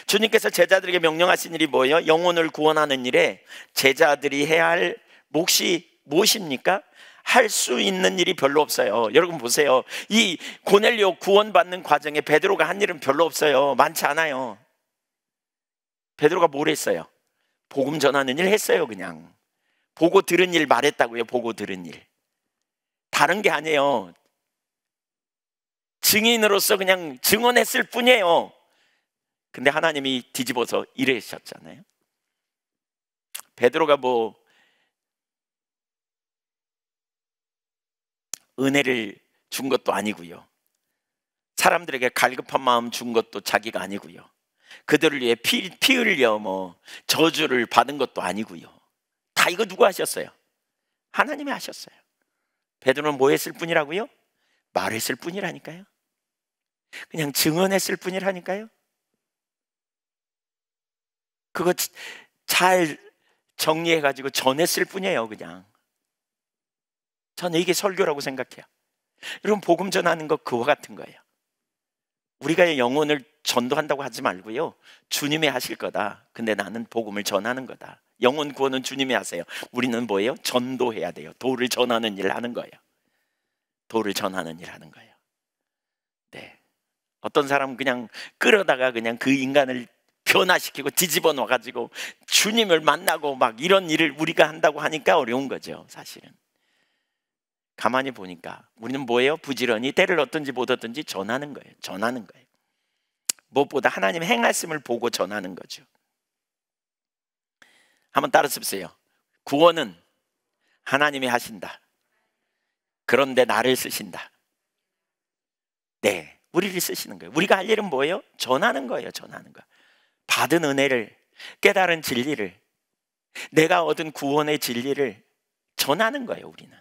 주님께서 제자들에게 명령하신 일이 뭐예요? 영혼을 구원하는 일에 제자들이 해야 할 몫이 무엇입니까? 할 수 있는 일이 별로 없어요. 여러분 보세요. 이 고넬료 구원받는 과정에 베드로가 한 일은 별로 없어요. 많지 않아요. 베드로가 뭘 했어요? 복음 전하는 일 했어요. 그냥 보고 들은 일 말했다고요. 보고 들은 일. 다른 게 아니에요. 증인으로서 그냥 증언했을 뿐이에요. 근데 하나님이 뒤집어서 이러셨잖아요. 베드로가 뭐 은혜를 준 것도 아니고요, 사람들에게 갈급한 마음 준 것도 자기가 아니고요, 그들을 위해 피 흘려 뭐 저주를 받은 것도 아니고요. 다 이거 누가 하셨어요? 하나님이 하셨어요. 베드로는 뭐 했을 뿐이라고요? 말했을 뿐이라니까요. 그냥 증언했을 뿐이라니까요. 그거 잘 정리해가지고 전했을 뿐이에요. 그냥 저는 이게 설교라고 생각해요. 여러분, 복음 전하는 거 그와 같은 거예요. 우리가 영혼을 전도한다고 하지 말고요, 주님이 하실 거다. 근데 나는 복음을 전하는 거다. 영혼 구원은 주님이 하세요. 우리는 뭐예요? 전도해야 돼요. 도를 전하는 일을 하는 거예요. 도를 전하는 일을 하는 거예요. 네. 어떤 사람은 그냥 끌어다가 그냥 그 인간을 변화시키고 뒤집어 놓아가지고 주님을 만나고 막 이런 일을 우리가 한다고 하니까 어려운 거죠. 사실은 가만히 보니까 우리는 뭐예요? 부지런히 때를 얻든지 못 얻든지 전하는 거예요. 전하는 거예요. 무엇보다 하나님 행하심을 보고 전하는 거죠. 한번 따라 쓰세요. 구원은 하나님이 하신다. 그런데 나를 쓰신다. 네, 우리를 쓰시는 거예요. 우리가 할 일은 뭐예요? 전하는 거예요. 전하는 거. 받은 은혜를, 깨달은 진리를, 내가 얻은 구원의 진리를 전하는 거예요. 우리는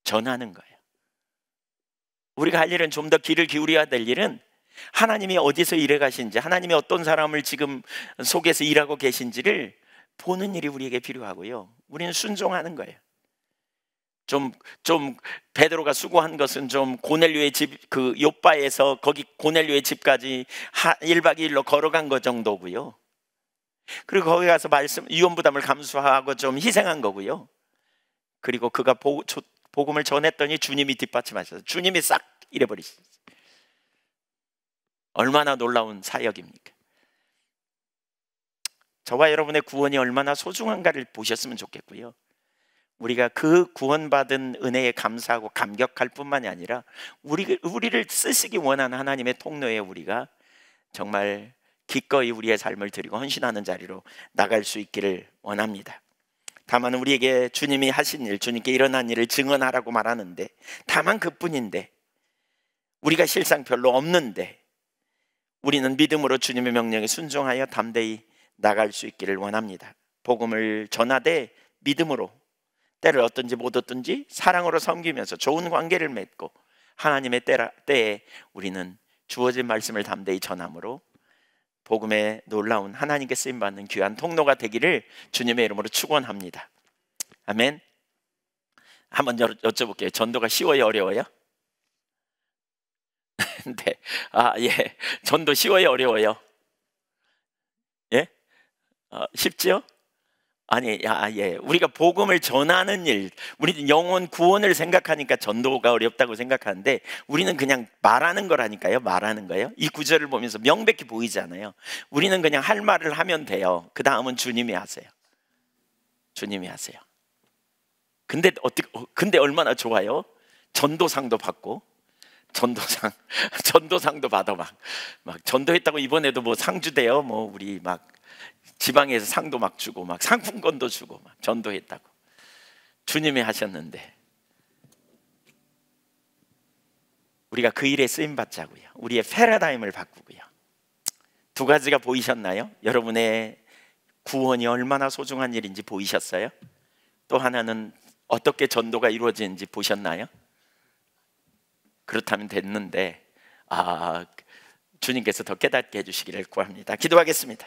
전하는 거예요. 우리가 할 일은, 좀 더 귀를 기울여야 될 일은 하나님이 어디서 일해 가신지, 하나님이 어떤 사람을 지금 속에서 일하고 계신지를 보는 일이 우리에게 필요하고요, 우리는 순종하는 거예요. 좀 베드로가 수고한 것은 좀 고넬료의 집, 그 요바에서 거기 고넬료의 집까지 1박 2일로 걸어간 것 정도고요. 그리고 거기 가서 위험부담을 감수하고 좀 희생한 거고요. 그리고 그가 복음을 전했더니 주님이 뒷받침하셔서 주님이 싹 잃어버리셨어요. 얼마나 놀라운 사역입니까? 저와 여러분의 구원이 얼마나 소중한가를 보셨으면 좋겠고요, 우리가 그 구원받은 은혜에 감사하고 감격할 뿐만이 아니라 우리를 쓰시기 원하는 하나님의 통로에 우리가 정말 기꺼이 우리의 삶을 드리고 헌신하는 자리로 나갈 수 있기를 원합니다. 다만 우리에게 주님이 하신 일, 주님께 일어난 일을 증언하라고 말하는데, 다만 그뿐인데, 우리가 실상 별로 없는데 우리는 믿음으로 주님의 명령에 순종하여 담대히 나갈 수 있기를 원합니다. 복음을 전하되 믿음으로, 때를 얻든지 못 얻든지 사랑으로 섬기면서 좋은 관계를 맺고 하나님의 때에 우리는 주어진 말씀을 담대히 전함으로 복음의 놀라운 하나님께 쓰임받는 귀한 통로가 되기를 주님의 이름으로 축원합니다. 아멘. 한번 여쭤볼게요. 전도가 쉬워요, 어려워요? 네. 예. 전도 쉬워요, 어려워요? 예? 쉽지요? 아니, 예. 우리가 복음을 전하는 일, 우리는 영혼 구원을 생각하니까 전도가 어렵다고 생각하는데, 우리는 그냥 말하는 거라니까요. 말하는 거예요. 이 구절을 보면서 명백히 보이잖아요. 우리는 그냥 할 말을 하면 돼요. 그 다음은 주님이 하세요. 주님이 하세요. 근데 얼마나 좋아요? 전도상도 받고, 전도상도 받아. 막 전도했다고 이번에도 뭐 상 주대요. 뭐 우리 막 지방에서 상도 막 주고, 막 상품권도 주고, 막 전도했다고. 주님이 하셨는데 우리가 그 일에 쓰임 받자고요. 우리의 패러다임을 바꾸고요. 두 가지가 보이셨나요? 여러분의 구원이 얼마나 소중한 일인지 보이셨어요? 또 하나는 어떻게 전도가 이루어지는지 보셨나요? 그렇다면 됐는데, 주님께서 더 깨닫게 해주시기를 구합니다. 기도하겠습니다.